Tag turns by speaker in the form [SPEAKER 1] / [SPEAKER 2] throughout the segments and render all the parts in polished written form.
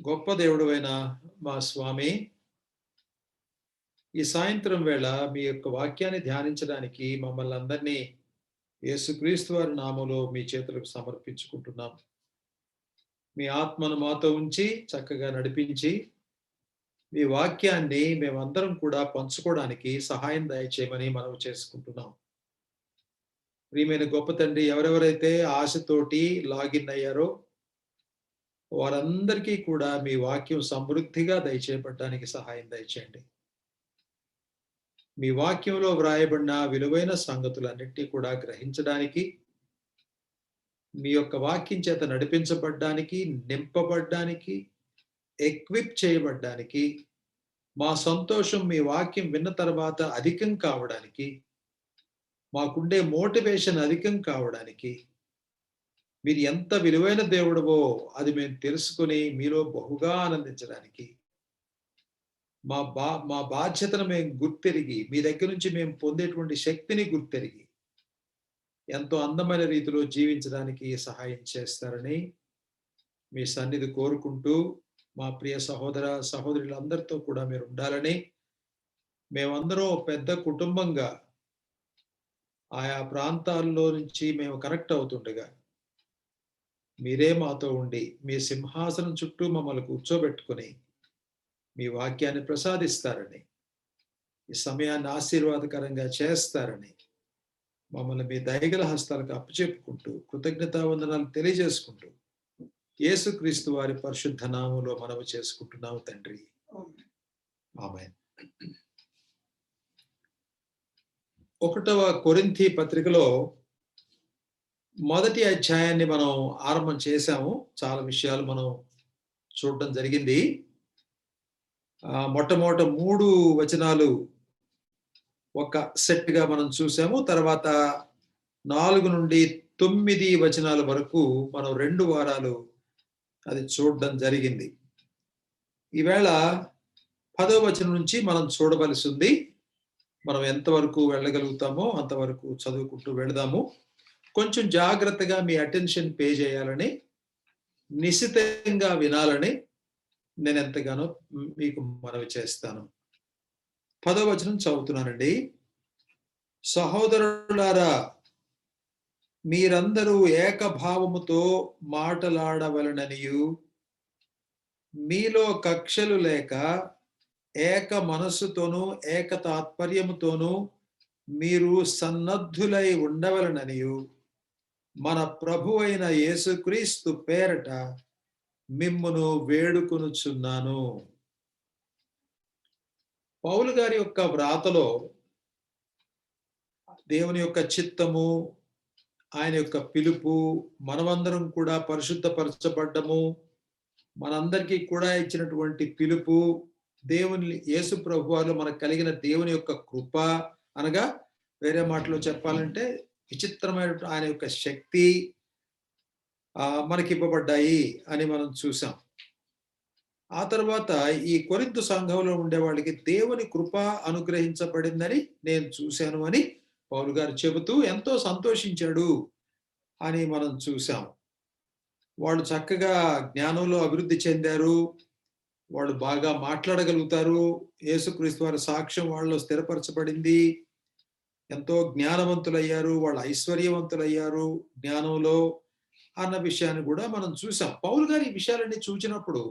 [SPEAKER 1] గొప్ప దేవుడవైన మా స్వామి, ఈ సాయంత్రం వేళ మీ యొక్క వాక్యాన్ని ధ్యానించడానికి మమ్మల్ని అందరినీ యేసుక్రీస్తు వారి నామములో మీ చేతులకు సమర్పించుకుంటున్నాం. మీ ఆత్మను మాతో ఉంచి చక్కగా నడిపించి, మీ వాక్యాన్ని మేమందరం కూడా పంచుకోవడానికి సహాయం దయచేయమని మనవి చేసుకుంటున్నాం. ప్రియమైన గొప్ప తండ్రి, ఎవరెవరైతే ఆశతోటి లాగిన్ అయ్యారో వారందరికీ కూడా మీ వాక్యం సమృద్ధిగా దయచేయబడడానికి సహాయం దయచేయండి. మీ వాక్యంలో వ్రాయబడిన విలువైన సంగతులన్నిటినీ కూడా గ్రహించడానికి, మీ యొక్క వాక్యం చేత నడిపించబడ్డానికి, నింపబడ్డానికి, ఎక్విప్ చేయబడ్డానికి, మా సంతోషం మీ వాక్యం విన్న తర్వాత అధికం కావడానికి, మాకుండే మోటివేషన్ అధికం కావడానికి, మీరు ఎంత విలువైన దేవుడవో అది మేము తెలుసుకొని మీలో బహుగా ఆనందించడానికి, మా బాధ్యతను మేము గుర్తెరిగి, మీ దగ్గర నుంచి మేము పొందేటువంటి శక్తిని గుర్తెరిగి, ఎంతో అందమైన రీతిలో జీవించడానికి సహాయం చేస్తారని మీ సన్నిధి కోరుకుంటూ, మా ప్రియ సహోదర సహోదరులందరితో కూడా మీరు ఉండాలని, మేమందరం పెద్ద కుటుంబంగా ఆయా ప్రాంతాల్లో నుంచి మేము కనెక్ట్ అవుతుండగా, మీరే మాతో ఉండి, మీ సింహాసనం చుట్టూ మమ్మల్ని కూర్చోబెట్టుకొని, మీ వాక్యాన్ని ప్రసాదిస్తారని, ఈ సమయాన్ని ఆశీర్వాదకరంగా చేస్తారని, మమ్మల్ని మీ దయగల హస్తాలకు అప్పచెప్పుకుంటూ, కృతజ్ఞతావందనాలు తెలియజేసుకుంటూ, యేసుక్రీస్తు వారి పరిశుద్ధ నామములో మనవి చేసుకుంటున్నాము తండ్రి. ఆమేన్. 1వ కొరింథీ పత్రికలో మొదటి అధ్యాయాన్ని మనం ఆరంభం చేశాము. చాలా విషయాలు మనం చూడడం జరిగింది. మొట్టమొదట 3 వచనాలు ఒక సెట్‌గా మనం చూసాము. తర్వాత 4 నుండి 9 వచనాల వరకు మనం 2 వారాలు అది చూడడం జరిగింది. ఈవేళ 10వ వచనం నుంచి మనం చూడవలసి ఉంది. మనం ఎంతవరకు వెళ్ళగలుగుతామో అంతవరకు చదువుకుంటూ వెళదాము. కొంచెం జాగ్రత్తగా మీ అటెన్షన్ పే చేయాలని, నిశితంగా వినాలని నేను ఎంతగానో మీకు మనవి చేస్తాను. 10వ వచనం చదువుతున్నానండి. సహోదరులారా, మీరందరూ ఏకభావముతో మాటలాడవలెననియు, మీలో కక్షలు లేక ఏక మనస్సుతోనూ ఏక తాత్పర్యముతోనూ మీరు సన్నద్ధులై ఉండవలెననియు, మన ప్రభువైన యేసుక్రీస్తు పేరట మిమ్మును వేడుకొనుచున్నాను. పౌలు గారి యొక్క వ్రాతలో దేవుని యొక్క చిత్తము, ఆయన యొక్క పిలుపు, మనమందరం కూడా పరిశుద్ధపరచబడ్డము, మనందరికీ కూడా ఇచ్చినటువంటి పిలుపు, దేవుని యేసు ప్రభువాలో మనకు కలిగిన దేవుని యొక్క కృప, అనగా వేరే మాటలో చెప్పాలంటే విచిత్రమైన ఆయన యొక్క శక్తి మనకి ఇవ్వబడ్డాయి అని మనం చూసాం. ఆ తర్వాత ఈ కొరింథు సంఘంలో ఉండే వాళ్ళకి దేవుని కృప అనుగ్రహించబడిందని నేను చూశాను అని పౌలు గారు చెబుతూ ఎంతో సంతోషించాడు అని మనం చూసాం. వాళ్ళు చక్కగా జ్ఞానంలో అభివృద్ధి చెందారు, వాళ్ళు బాగా మాట్లాడగలుగుతారు, యేసుక్రీస్తు వారి సాక్ష్యం వాళ్ళలో స్థిరపరచబడింది, ఎంతో జ్ఞానవంతులయ్యారు, వాళ్ళు ఐశ్వర్యవంతులయ్యారు జ్ఞానంలో అన్న విషయాన్ని కూడా మనం చూసాం. పౌలు గారు ఈ విషయాలన్నీ చూచినప్పుడు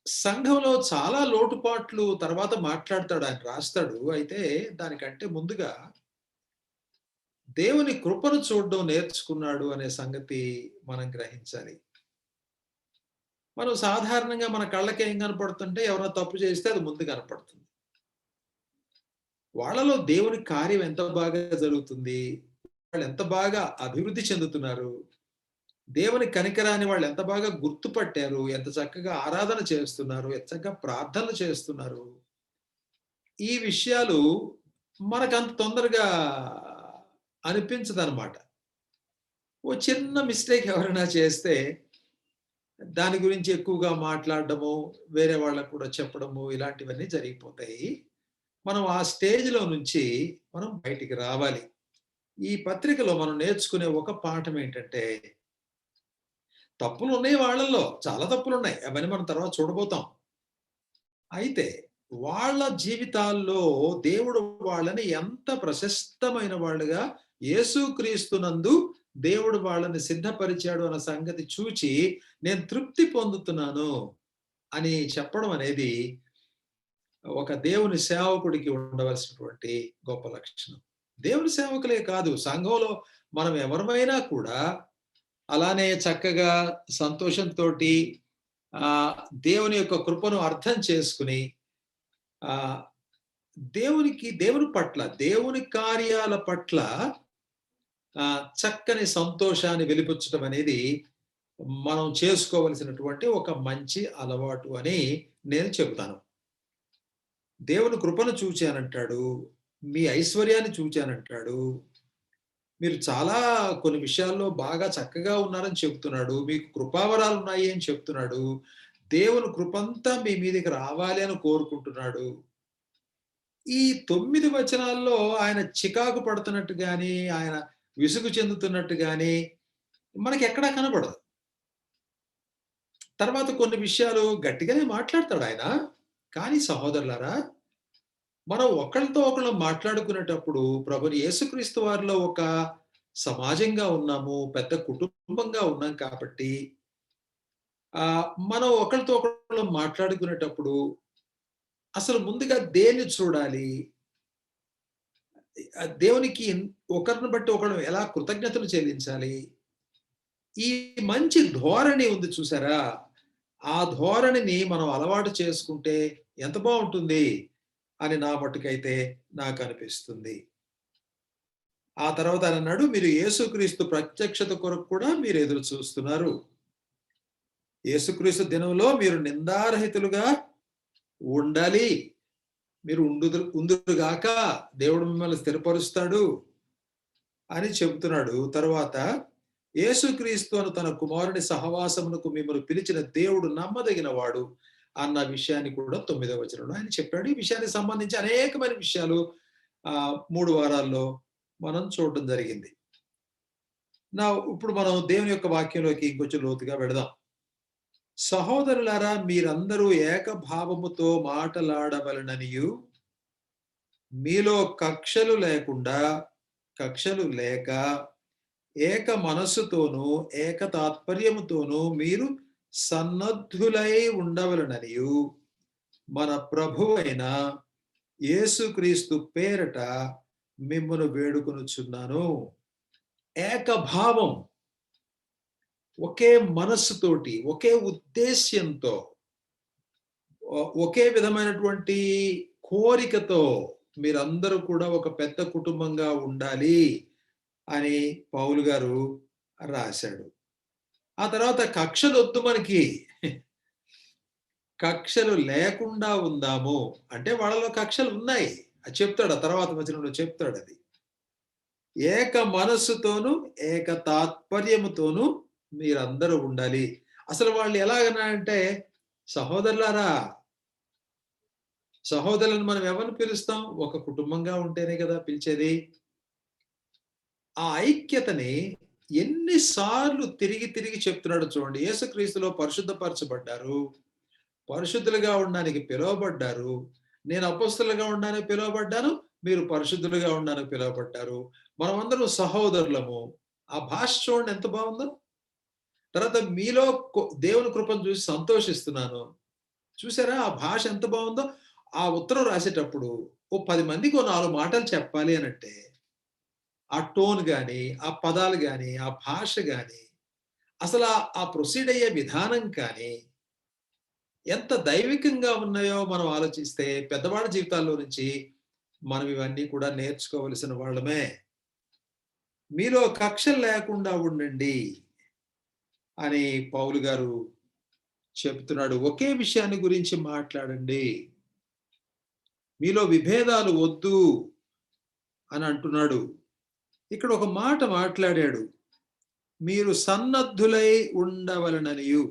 [SPEAKER 1] సంఘంలో చాలా లోటుపాట్లు తర్వాత మాట్లాడతాడు, ఆయన రాస్తాడు. అయితే దానికంటే ముందుగా దేవుని కృపను చూడడం నేర్చుకున్నాడు అనే సంగతి మనం గ్రహించాలి. మనం సాధారణంగా మన కళ్ళకి ఏం కనపడుతుంటే ఎవరైనా తప్పు చేస్తే అది ముందు కనపడుతుంది. వాళ్ళలో దేవుని కార్యం ఎంత బాగా జరుగుతుంది, వాళ్ళు ఎంత బాగా అభివృద్ధి చెందుతున్నారు, దేవుని కనికరాన్ని వాళ్ళు ఎంత బాగా గుర్తుపట్టారు, ఎంత చక్కగా ఆరాధన చేస్తున్నారు, ఎంత చక్కగా ప్రార్థనలు చేస్తున్నారు. ఈ విషయాలు మనకంత తొందరగా అనిపించదనమాట. ఓ చిన్న మిస్టేక్ ఎవరైనా చేస్తే దాని గురించి ఎక్కువగా మాట్లాడడము, వేరే వాళ్ళకి కూడా చెప్పడము, ఇలాంటివన్నీ జరిగిపోతాయి. మనం ఆ స్టేజ్‌లో నుంచి మనం బయటికి రావాలి. ఈ పత్రికలో మనం నేర్చుకునే ఒక పాఠం ఏంటంటే, తప్పులున్నాయి వాళ్ళల్లో. చాలా తప్పులున్నాయి. అవన్నీ మనం తర్వాత చూడబోతాం. అయితే వాళ్ళ జీవితాల్లో దేవుడు వాళ్ళని ఎంత ప్రశస్తమైన వాళ్ళుగా యేసుక్రీస్తునందు దేవుడు వాళ్ళని సిద్ధపరిచాడు అన్న సంగతి చూచి నేను తృప్తి పొందుతున్నాను అని చెప్పడం అనేది ఒక దేవుని సేవకుడికి ఉండవలసినటువంటి గొప్ప లక్షణం. దేవుని సేవకులే కాదు, సంఘంలో మనం ఎవరమైనా కూడా అలానే చక్కగా సంతోషంతోటి ఆహ్, దేవుని యొక్క కృపను అర్థం చేసుకొని ఆహ్, దేవుని పట్ల, దేవుని కార్యాల పట్ల చక్కని సంతోషాన్ని వెలిబుచ్చడం అనేది మనం చేసుకోవలసినటువంటి ఒక మంచి అలవాటు అని నేను చెబుతాను. దేవుని కృపను చూచానంటాడు. మీ ఐశ్వర్యాన్ని చూచానంటాడు. మీరు చాలా కొన్ని విషయాల్లో బాగా చక్కగా ఉన్నారని చెప్తున్నాడు. మీకు కృపావరాలున్నాయి అని చెప్తున్నాడు. దేవుని కృపంతా మీ మీదకి రావాలి అని కోరుకుంటున్నాడు. ఈ 9 వచనాల్లో ఆయన చికాకు పడుతున్నట్టు గాని, ఆయన విసుగు చెందుతున్నట్టు గాని మనకెక్కడా కనబడదు. తర్వాత కొన్ని విషయాలు గట్టిగానే మాట్లాడతాడాయన. కానీ సహోదరులారా, మనం ఒకళ్ళతో ఒకళ్ళం మాట్లాడుకునేటప్పుడు ప్రభుని యేసుక్రీస్తు వారిలో ఒక సమాజంగా ఉన్నాము. పెద్ద కుటుంబంగా ఉన్నాం కాబట్టి, మనం ఒకళ్ళతో ఒకళ్ళం మాట్లాడుకునేటప్పుడు అసలు ముందుగా దేన్ని చూడాలి? దేవునికి ఒకరిని బట్టి ఒకడు ఎలా కృతజ్ఞతలు చెల్లించాలి? ఈ మంచి ధోరణి ఉంది చూసారా? ఆ ధోరణిని మనం అలవాటు చేసుకుంటే ఎంత బావుంటుంది అని నా మట్టుకైతే నాకనిపిస్తుంది. ఆ తర్వాత ఆయనన్నాడు, "మీరు యేసుక్రీస్తు ప్రత్యక్షత కొరకు కూడా మీరు ఎదురు చూస్తున్నారు. యేసుక్రీస్తు దినంలో మీరు నిందారహితులుగా ఉండాలి. మీరు ఉందురుగాక. దేవుడు మిమ్మల్ని స్థిరపరుస్తాడు" అని చెబుతున్నాడు. తరువాత యేసుక్రీస్తు అను తన కుమారుని సహవాసమునకు మిమ్మల్ని పిలిచిన దేవుడు నమ్మదగిన వాడు అన్న విషయాన్ని కూడా 9వ వచనంలో ఆయన చెప్పాడు. ఈ విషయానికి సంబంధించి అనేకమైన విషయాలు 3 వారాల్లో మనం చూడడం జరిగింది. ఇప్పుడు మనం దేవుని యొక్క వాక్యంలోకి ఇంకొంచెం లోతుగా వెళదాం. సహోదరులారా, మీరందరూ ఏకభావముతో మాటలాడవలెననియు మీలో కక్షలు లేక ఏక మనస్సుతోనూ ఏక తాత్పర్యముతోనూ మీరు సన్నద్ధులై ఉండవలెననియు మన ప్రభువైన యేసుక్రీస్తు పేరట మిమ్మును వేడుకొనుచున్నాను. ఏకభావం, ఒకే మనస్సుతోటి, ఒకే ఉద్దేశ్యంతో, ఒకే విధమైనటువంటి కోరికతో మీరందరూ కూడా ఒక పెద్ద కుటుంబంగా ఉండాలి అని పౌలు గారు రాశాడు. ఆ తర్వాత కక్షలొద్దు మనకి. కక్షలు లేకుండా ఉందాము. అంటే వాళ్ళలో కక్షలున్నాయి. అది చెప్తాడు. ఆ తర్వాత వచనంలో చెప్తాడది. ఏక మనస్సుతోను, ఏక తాత్పర్యముతోను మీరందరూ ఉండాలి. అసలు వాళ్ళు ఎలాగనంటే, సహోదరులారా, సహోదరులను మనం ఎవరిని పిలుస్తాం? ఒక కుటుంబంగా ఉంటేనే కదా పిలిచేది. ఆ ఐక్యతని ఎన్ని సార్లు తిరిగి తిరిగి చెప్తున్నాడో చూడండి. యేసుక్రీస్తులో పరిశుద్ధపరచబడ్డారు. పరిశుద్ధులుగా ఉండడానికి పిలువబడ్డారు. నేను అపొస్తలుగా ఉండడానికి పిలువబడ్డాను. మీరు పరిశుద్ధులుగా ఉండడానికి పిలువబడ్డారు. మనమందరం సహోదరులము. ఆ భాష చూడండి ఎంత బావుందో. తర్వాత మీలో దేవుని కృపను చూసి సంతోషిస్తున్నాను. చూసారా ఆ భాష ఎంత బావుందో? ఆ ఉత్తరం రాసేటప్పుడు ఓ 10 మందికి ఓ 4 మాటలు చెప్పాలి అనంటే, ఆ టోన్ గాని, ఆ పదాలు గాని, ఆ భాష గాని, అసల ఆ ప్రొసీడ్ అయ్యే విధానం కానీ ఎంత దైవికంగా ఉన్నాయో మనం ఆలోచిస్తే పెద్దవాళ్ళ జీవితాల్లో నుంచి మనం ఇవన్నీ కూడా నేర్చుకోవలసిన వాళ్ళమే. మీలో కక్షలు లేకుండా ఉండండి అని పౌలు గారు చెప్తున్నాడు. ఒకే విషయాన్ని గురించి మాట్లాడండి. మీలో విభేదాలు వద్దు అని అంటున్నాడు. ఇక్కడ ఒక మాట మాట్లాడాడు. మీరు సన్నద్ధులై ఉండవలెననియు.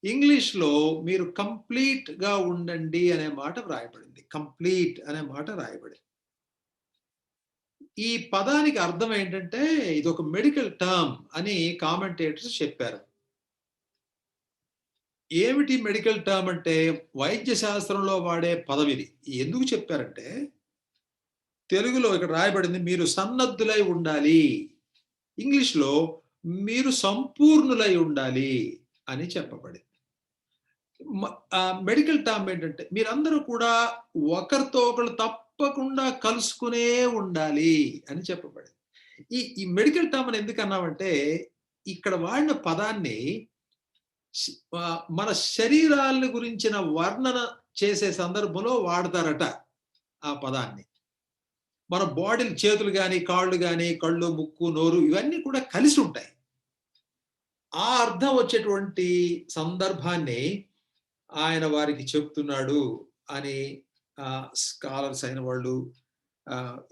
[SPEAKER 1] ఇంగ్లీష్‌లో మీరు కంప్లీట్‌గా ఉండండి అనే మాట వ్రాయబడింది. కంప్లీట్ అనే మాట రాయబడింది. ఈ పదానికి అర్థం ఏంటంటే ఇదొక మెడికల్ టర్మ్ అని కామెంటేటర్స్ చెప్పారు. ఏమిటి మెడికల్ టర్మ్ అంటే వైద్య శాస్త్రంలో వాడే పదం ఇది. ఎందుకు చెప్పారంటే తెలుగులో ఇక్కడ రాయబడింది మీరు సన్నద్ధులై ఉండాలి. ఇంగ్లీష్‌లో మీరు సంపూర్ణులై ఉండాలి అని చెప్పబడింది. మెడికల్ టర్మ్ ఏంటంటే మీరందరూ కూడా ఒకరితో ఒకళ్ళు తప్పకుండా కలుసుకునే ఉండాలి అని చెప్పబడింది. ఈ మెడికల్ టర్మ్ అని ఎందుకన్నామంటే ఇక్కడ వాడిన పదాన్ని మన శరీరాల గురించిన వర్ణన చేసే సందర్భంలో వాడతారట ఆ పదాన్ని. మన బాడీలు చేతులు గాని, కాళ్ళు గాని, కళ్ళు, ముక్కు, నోరు ఇవన్నీ కూడా కలిసి ఉంటాయి. ఆ అర్థం వచ్చేటువంటి సందర్భాన్ని ఆయన వారికి చెప్తున్నాడు అని స్కాలర్స్ అయిన వాళ్ళు,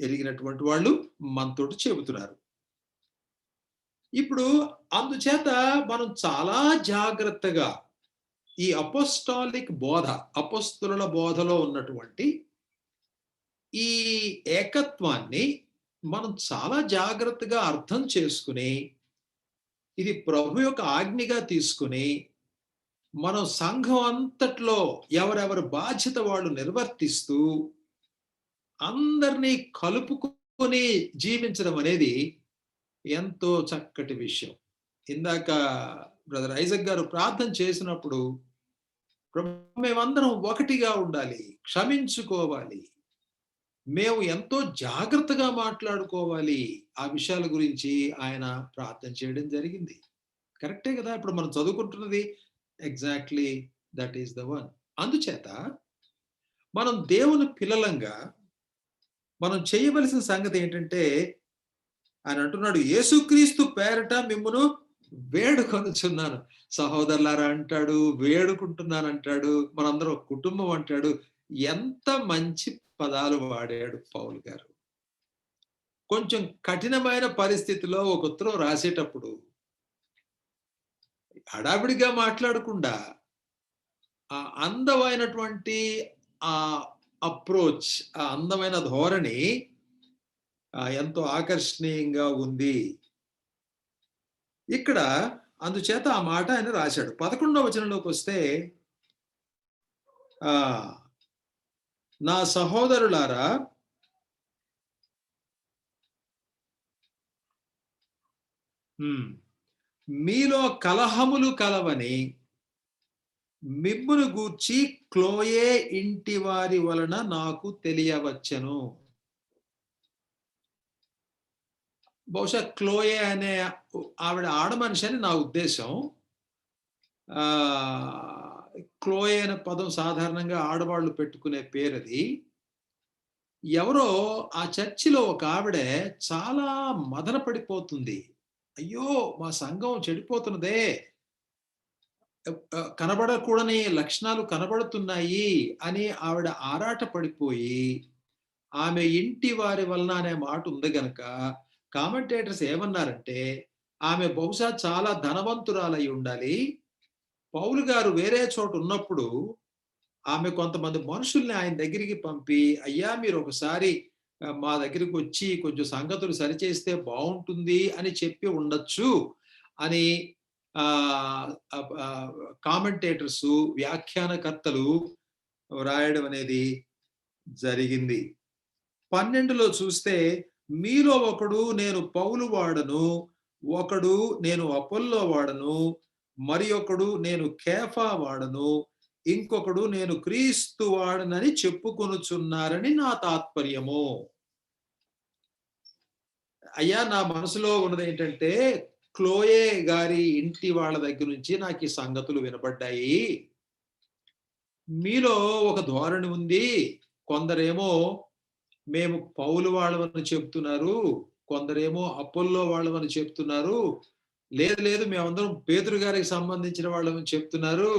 [SPEAKER 1] ఎరిగినటువంటి వాళ్ళు మనతోటి చెబుతున్నారు. ఇప్పుడు అందుచేత మనం చాలా జాగ్రత్తగా ఈ అపోస్టాలిక్ బోధ, అపోస్తలుల బోధలో ఉన్నటువంటి ఈ ఏకత్వాన్ని మనం చాలా జాగ్రత్తగా అర్థం చేసుకుని, ఇది ప్రభు యొక్క ఆజ్ఞగా తీసుకుని, మనం సంఘం అంతట్లో ఎవరెవరి బాధ్యత వాళ్ళు నిర్వర్తిస్తూ, అందరినీ కలుపుకొని జీవించడం అనేది ఎంతో చక్కటి విషయం. ఇందాక బ్రదర్ ఐజక్ గారు ప్రార్థన చేసినప్పుడు, మేమందరం ఒకటిగా ఉండాలి, క్షమించుకోవాలి, మేము ఎంతో జాగ్రత్తగా మాట్లాడుకోవాలి. ఆ విషయాల గురించి ఆయన ప్రార్థన చేయడం జరిగింది. కరెక్టే కదా! ఇప్పుడు మనం చదువుకుంటున్నది exactly that is the one. అందుచేత మనం దేవుని పిల్లలంగా మనం చేయవలసిన సంగతి ఏంటంటే ఆయన అంటున్నాడు, యేసుక్రీస్తు పేరట మిమ్మును వేడుకొనుచున్నాను. సహోదరులారా అంటాడు, వేడుకుంటున్నాను అంటాడు, మనందరం కుటుంబం అంటాడు. ఎంత మంచి పదాలు వాడాడు పౌలు గారు. కొంచెం కఠినమైన పరిస్థితిలో ఒక ఉత్తరం రాసేటప్పుడు హడావిడిగా మాట్లాడకుండా ఆ అందమైనటువంటి ఆ అప్రోచ్, ఆ అందమైన ధోరణి ఎంతో ఆకర్షణీయంగా ఉంది. ఇక్కడ అందుచేత ఆ మాట ఆయన రాశాడు. 11వ వచనంలోకి వస్తే నా సహోదరులారా మీలో కలహములు కలవని మిమ్మును గూర్చి క్లోయే ఇంటి వారి వలన నాకు తెలియవచ్చెను. బహుశా క్లోయే అనే ఆవిడ ఆడమనిషి అని నా ఉద్దేశం. క్లోయే అనే పదం సాధారణంగా ఆడవాళ్ళు పెట్టుకునే పేరది. ఎవరో ఆ చర్చిలో ఒక ఆవిడ చాలా మదన పడిపోతుంది. అయ్యో! మా సంఘం చెడిపోతున్నదే, కనబడకూడని లక్షణాలు కనబడుతున్నాయి అని ఆవిడ ఆరాట పడిపోయి, ఆమె ఇంటి వారి వలన అనే మాట ఉంది గనక కామెంటేటర్స్ ఏమన్నారంటే ఆమె బహుశా చాలా ధనవంతురాలై ఉండాలి. పౌలు గారు వేరే చోట ఉన్నప్పుడు ఆమె కొంతమంది మనుషుల్ని ఆయన దగ్గరికి పంపి, అయ్యా మీరు ఒకసారి మా దగ్గరికి వచ్చి కొంచెం సంగతులు సరిచేస్తే బాగుంటుంది అని చెప్పి ఉండొచ్చు అని కామెంటేటర్స్, వ్యాఖ్యానకర్తలు రాయడం అనేది జరిగింది. 12లో చూస్తే మీలో ఒకడు నేను పౌలు వాడను, ఒకడు నేను అపొల్లో వాడను, మరి ఒకడు నేను కేఫా వాడను, ఇంకొకడు నేను క్రీస్తు వాడనని చెప్పుకొనుచున్నారని నా తాత్పర్యము. అయ్యా నా మనసులో ఉన్నది ఏంటంటే క్లోయే గారి ఇంటి వాళ్ళ దగ్గర నుంచి నాకు ఈ సంగతులు వినబడ్డాయి. మీలో ఒక ధోరణి ఉంది. కొందరేమో మేము పౌలు వాళ్ళమని చెప్తున్నారు, కొందరేమో అపొల్లో వాళ్ళమని చెప్తున్నారు, లేదు లేదు మేమందరం పేతురు గారికి సంబంధించిన వాళ్ళమని చెప్తున్నారు.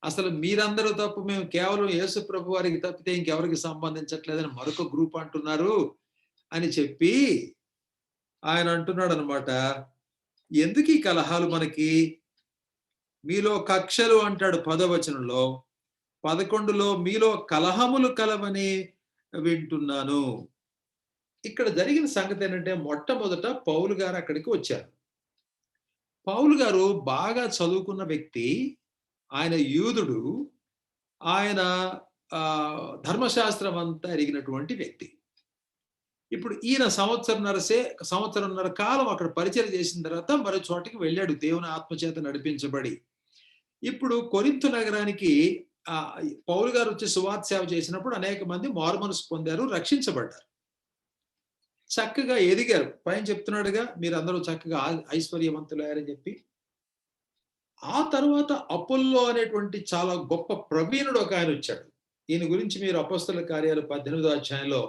[SPEAKER 1] అసలు మీరందరూ తప్పు, మేము కేవలం యేసు ప్రభు వారికి తప్పితే ఇంకెవరికి సంబంధించట్లేదని మరొక గ్రూప్ అంటున్నారు అని చెప్పి ఆయన అంటున్నాడు అనమాట. ఎందుకు ఈ కలహాలు మనకి? మీలో కక్షలు అంటాడు 10వ వచనంలో. 11లో మీలో కలహములు కలవని వింటున్నాను. ఇక్కడ జరిగిన సంగతి ఏంటంటే మొట్టమొదట పౌలు గారు అక్కడికి వచ్చారు. పౌలు గారు బాగా చదువుకున్న వ్యక్తి. ఆయన యూదుడు. ఆయన ధర్మశాస్త్రం అంతా ఎరిగినటువంటి వ్యక్తి. ఇప్పుడు ఈయన సంవత్సరంన్నర కాలం అక్కడ పరిచయం చేసిన తర్వాత మరో చోటికి వెళ్ళాడు దేవుని ఆత్మచేత నడిపించబడి. ఇప్పుడు కొరింథు నగరానికి పౌలు గారు వచ్చి సువార్త సేవ చేసినప్పుడు అనేక మంది మారుమనసు పొందారు, రక్షించబడ్డారు. చక్కగా ఎదిగారు. పైన చెప్తున్నాడుగా మీరందరూ చక్కగా ఐశ్వర్యవంతులయ్యారని చెప్పి. ఆ తర్వాత అపోల్లో అనేటువంటి చాలా గొప్ప ప్రవీణుడు ఒక ఆయన వచ్చాడు. ఈయన గురించి మీరు అపోస్తలుల కార్యాలు 18వ అధ్యాయంలో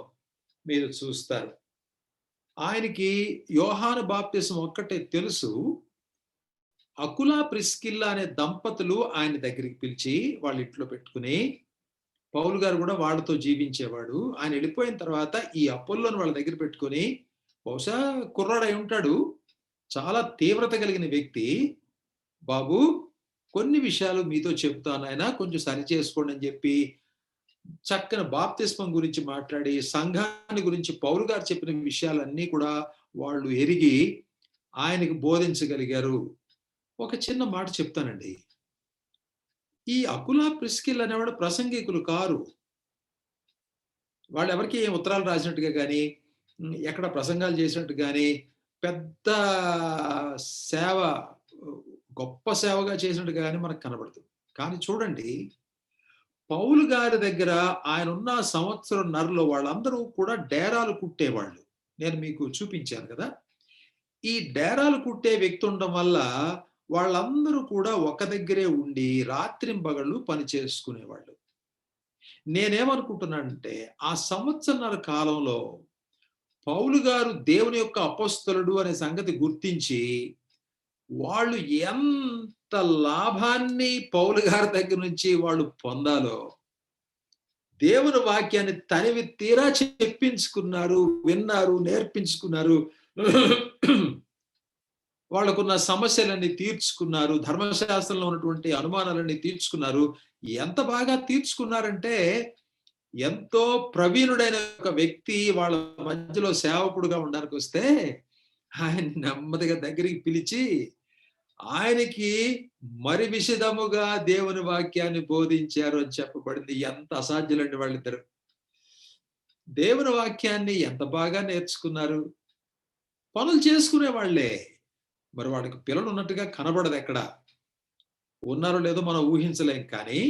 [SPEAKER 1] మీరు చూస్తారు. ఆయనకి యోహాను బాప్తిసం ఒక్కటే తెలుసు. అకుల ప్రిస్కిల్లా అనే దంపతులు ఆయన దగ్గరికి పిలిచి వాళ్ళ ఇంట్లో పెట్టుకుని, పౌలు గారు కూడా వాళ్ళతో జీవించేవాడు. ఆయన వెళ్ళిపోయిన తర్వాత ఈ అపోల్లోని వాళ్ళ దగ్గర పెట్టుకొని, బహుశా కుర్రాడై ఉంటాడు, చాలా తీవ్రత కలిగిన వ్యక్తి. బాబు, కొన్ని విషయాలు మీతో చెప్తాను ఆయన, కొంచెం సరి చేసుకోండి అని చెప్పి చక్కని బాప్తిస్మం గురించి మాట్లాడి, సంఘాన్ని గురించి పౌలు గారు చెప్పిన విషయాలన్నీ కూడా వాళ్ళు ఎరిగి ఆయనకి బోధించగలిగారు. ఒక చిన్న మాట చెప్తానండి. ఈ అకుల ప్రిస్కిల్ అనేవాడు ప్రసంగికులు కారు. వాళ్ళు ఎవరికి ఉత్తరాలు రాసినట్టుగా కానీ, ఎక్కడ ప్రసంగాలు చేసినట్టు కానీ, పెద్ద సేవ, గొప్ప సేవగా చేసినట్టుగా కానీ మనకు కనబడదు. కానీ చూడండి, పౌలు గారి దగ్గర ఆయన ఉన్న సంవత్సరంన్నరలో వాళ్ళందరూ కూడా డేరాలు కుట్టేవాళ్ళు. నేను మీకు చూపించాను కదా. ఈ డేరాలు కుట్టే వ్యక్తి ఉండడం వల్ల వాళ్ళందరూ కూడా ఒక దగ్గరే ఉండి రాత్రింబగళ్ళు పని చేసుకునేవాళ్ళు. నేనేమనుకుంటున్నానంటే ఆ సంవత్సరన్నర కాలంలో పౌలు గారు దేవుని యొక్క అపోస్తలుడు అనే సంగతి గుర్తించి వాళ్ళు ఎంత లాభాన్ని పౌలు గారి దగ్గర నుంచి వాళ్ళు పొందాలో, దేవుని వాక్యాన్ని తనివి తీరా చెప్పించుకున్నారు, విన్నారు, నేర్పించుకున్నారు. వాళ్ళకున్న సమస్యలన్నీ తీర్చుకున్నారు. ధర్మశాస్త్రంలో ఉన్నటువంటి అనుమానాలన్నీ తీర్చుకున్నారు. ఎంత బాగా తీర్చుకున్నారంటే, ఎంతో ప్రవీణుడైన ఒక వ్యక్తి వాళ్ళ మధ్యలో సేవకుడుగా ఉండడానికి వస్తే, ఆయన నెమ్మదిగా దగ్గరికి పిలిచి, ఆయనకి మరి విశదముగా దేవుని వాక్యాన్ని బోధించారు అని చెప్పబడింది. ఎంత అసాధ్యులండి వాళ్ళిద్దరు. దేవుని వాక్యాన్ని ఎంత బాగా నేర్చుకున్నారు. పనులు చేసుకునే వాళ్ళే. మరి వాడికి పిల్లలు ఉన్నట్టుగా కనబడదు ఎక్కడ. ఉన్నారో లేదో మనం ఊహించలేం. కానీ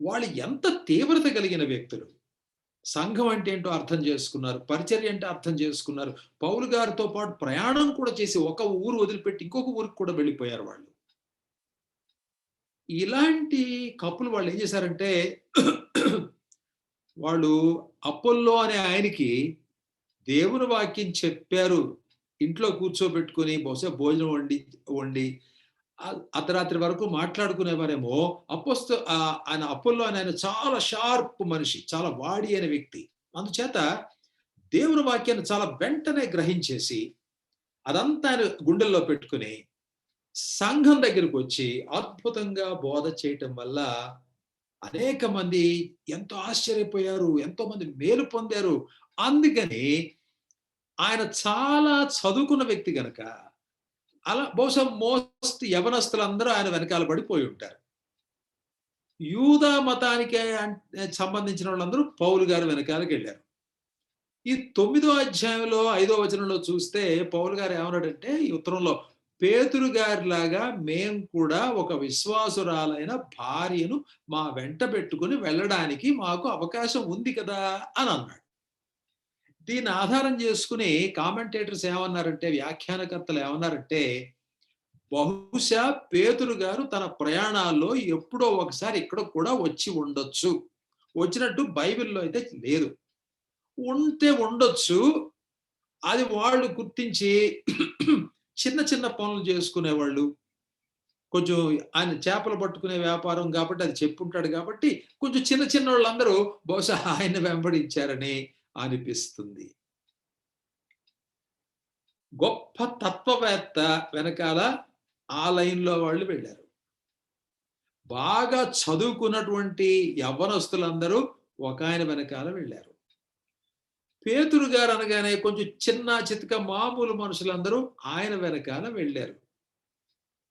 [SPEAKER 1] వాళ్ళు ఎంత తీవ్రత కలిగిన వ్యక్తులు. సంఘం అంటే ఏంటో అర్థం చేసుకున్నారు. పరిచర్య అంటే అర్థం చేసుకున్నారు. పౌలు గారితో పాటు ప్రయాణం కూడా చేసి ఒక ఊరు వదిలిపెట్టి ఇంకొక ఊరికి కూడా వెళ్ళిపోయారు వాళ్ళు. ఇలాంటి కపుల్ వాళ్ళు ఏం చేశారంటే వాళ్ళు అపోల్లో అనే ఆయనకి దేవుని వాక్యం చెప్పారు. ఇంట్లో కూర్చోబెట్టుకొని బహుశా భోజనం వండి అర్ధరాత్రి వరకు మాట్లాడుకునేవారేమో. ఆయన అపోల్లో అని ఆయన చాలా షార్ప్ మనిషి, చాలా వాడి అయిన వ్యక్తి. అందుచేత దేవుని వాక్యాన్ని చాలా వెంటనే గ్రహించేసి అదంతా ఆయన గుండెల్లో పెట్టుకుని సంఘం దగ్గరకు వచ్చి అద్భుతంగా బోధ చేయటం వల్ల అనేక మంది ఎంతో ఆశ్చర్యపోయారు, ఎంతో మంది మేలు పొందారు. అందుకని ఆయన చాలా చదువుకున్న వ్యక్తి గనక అలా బహుశా మోస్ట్ యవనస్తులందరూ ఆయన వెనకాల పడిపోయి ఉంటారు. యూదా మతానికి సంబంధించిన వాళ్ళందరూ పౌలు గారి వెనకాలకి వెళ్ళారు. ఈ 9వ అధ్యాయంలో 5వ వచనంలో చూస్తే పౌలు గారు ఏమన్నాడంటే ఈ ఉత్తరంలో, పేతురు గారిలాగా మేము కూడా ఒక విశ్వాసురాలైన భార్యను మా వెంట పెట్టుకుని వెళ్ళడానికి మాకు అవకాశం ఉంది కదా అని అన్నాడు. దీన్ని ఆధారం చేసుకుని కామెంటేటర్స్ ఏమన్నారంటే, వ్యాఖ్యానకర్తలు ఏమన్నారంటే, బహుశా పేతురు గారు తన ప్రయాణాల్లో ఎప్పుడో ఒకసారి ఇక్కడ కూడా వచ్చి ఉండొచ్చు. వచ్చినట్టు బైబిల్లో అయితే లేదు. ఉంటే ఉండొచ్చు. అది వాళ్ళు గుర్తించి చిన్న చిన్న పనులు చేసుకునేవాళ్ళు. కొంచెం ఆయన చేపలు పట్టుకునే వ్యాపారం కాబట్టి అది చెప్పుంటాడు కాబట్టి కొంచెం చిన్న చిన్న వాళ్ళందరూ బహుశా ఆయన వెంబడించారని అనిపిస్తుంది. గొప్ప తత్వవేత్త వెనకాల ఆ లైన్‌లో వాళ్ళు వెళ్ళారు. బాగా చదువుకున్నటువంటి యవ్వనస్తులందరూ ఒకాయన వెనకాల వెళ్ళారు. పేతురు గారు అనగానే కొంచెం చిన్న చితక మామూలు మనుషులందరూ ఆయన వెనకాల వెళ్ళారు.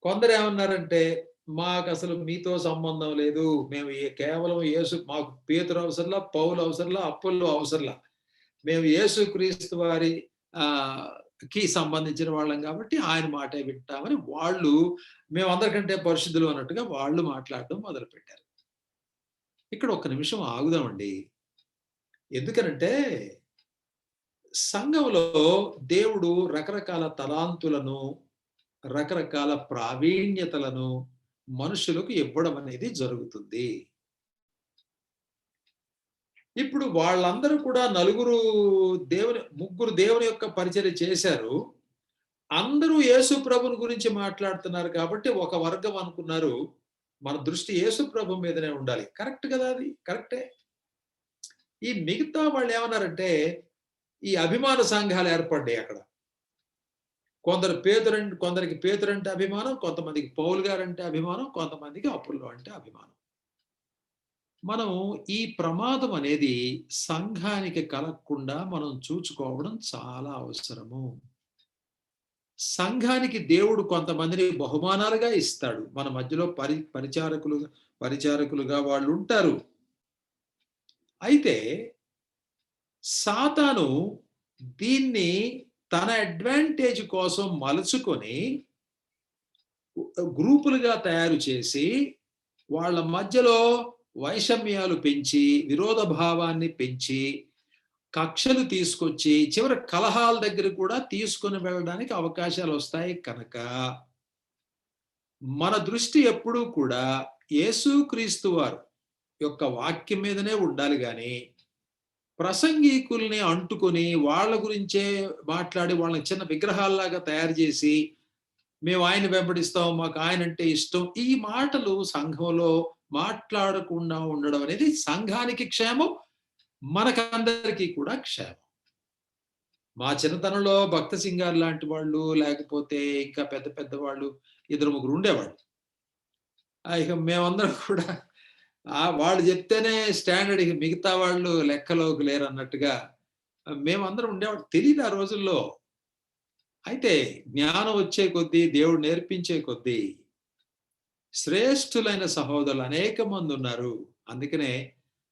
[SPEAKER 1] కొందరేమన్నారంటే, "మాకసలు మీతో సంబంధం లేదు. మేము కేవలం మాకు పేతురు అవసరంలా, పౌలు అవసరంలా, అపొల్లో అవసరంలా. మేము యేసుక్రీస్తు వారి ఆహ్, కి సంబంధించిన వాళ్ళం కాబట్టి ఆయన మాటే వింటామని" వాళ్ళు మేమందరికంటే పరిశుద్ధులు అన్నట్టుగా వాళ్ళు మాట్లాడడం మొదలుపెట్టారు. ఇక్కడ ఒక్క నిమిషం ఆగుదామండి. ఎందుకనంటే సంఘంలో దేవుడు రకరకాల తలాంతులను, రకరకాల ప్రావీణ్యతలను మనుషులకు ఇవ్వడం అనేది జరుగుతుంది. ఇప్పుడు వాళ్ళందరూ కూడా ముగ్గురు దేవుని యొక్క పరిచర్య చేశారు. అందరూ యేసు ప్రభుని గురించి మాట్లాడుతున్నారు కాబట్టి ఒక వర్గం అనుకున్నారు, మన దృష్టి యేసు ప్రభు మీదనే ఉండాలి. కరెక్ట్ కదా అది. కరెక్టే. ఈ మిగతా వాళ్ళేమన్నారంటే, ఈ అభిమాన సంఘాలు ఏర్పడ్డాయి అక్కడ. కొందరికి పేతురంటే అభిమానం, కొంతమందికి పౌలు గారంటే అభిమానం, కొంతమందికి అపొల్లో అంటే అభిమానం. మనం ఈ ప్రమాదం అనేది సంఘానికి కలగకుండా మనం చూసుకోవడం చాలా అవసరము. సంఘానికి దేవుడు కొంతమందిని బహుమానాలుగా ఇస్తాడు. మన మధ్యలో పరిచారకులుగా వాళ్ళుంటారు. అయితే సాతాను దీన్ని తన అడ్వాంటేజ్ కోసం మలుచుకొని గ్రూపులుగా తయారు చేసి వాళ్ళ మధ్యలో వైషమ్యాలు పెంచి, విరోధ భావాన్ని పెంచి, కక్షలు తీసుకొచ్చి, చివరి కలహాల దగ్గర కూడా తీసుకొని వెళ్ళడానికి అవకాశాలొస్తాయి కనుక, మన దృష్టి ఎప్పుడూ కూడా యేసుక్రీస్తు వారు యొక్క వాక్యం మీదనే ఉండాలి గాని, ప్రసంగికుల్ని అంటుకొని వాళ్ళ గురించే మాట్లాడి వాళ్ళని చిన్న విగ్రహాల్లాగా తయారు చేసి, మేము ఆయన్ని వెంబడిస్తాం, మాకు ఆయనంటే ఇష్టం. ఈ మాటలు సంఘంలో మాట్లాడకుండా ఉండడం అనేది సంఘానికి క్షేమం, మనకందరికీ కూడా క్షేమం. మా చిన్నతనంలో భక్త సింగారు లాంటి వాళ్ళు, లేకపోతే ఇంకా పెద్ద పెద్ద వాళ్ళు ఇద్దరు ముగ్గురు ఉండేవాళ్ళు. ఇక మేమందరం కూడా వాళ్ళు చెప్తేనే స్టాండర్డ్, ఇక మిగతా వాళ్ళు లెక్కలోకి లేరన్నట్టుగా మేమందరం ఉండేవాళ్ళం. తెలీదు ఆ రోజుల్లో. అయితే జ్ఞానం వచ్చే కొద్దీ, దేవుడు నేర్పించే కొద్దీ శ్రేష్ఠులైన సహోదరులు అనేక మంది ఉన్నారు. అందుకనే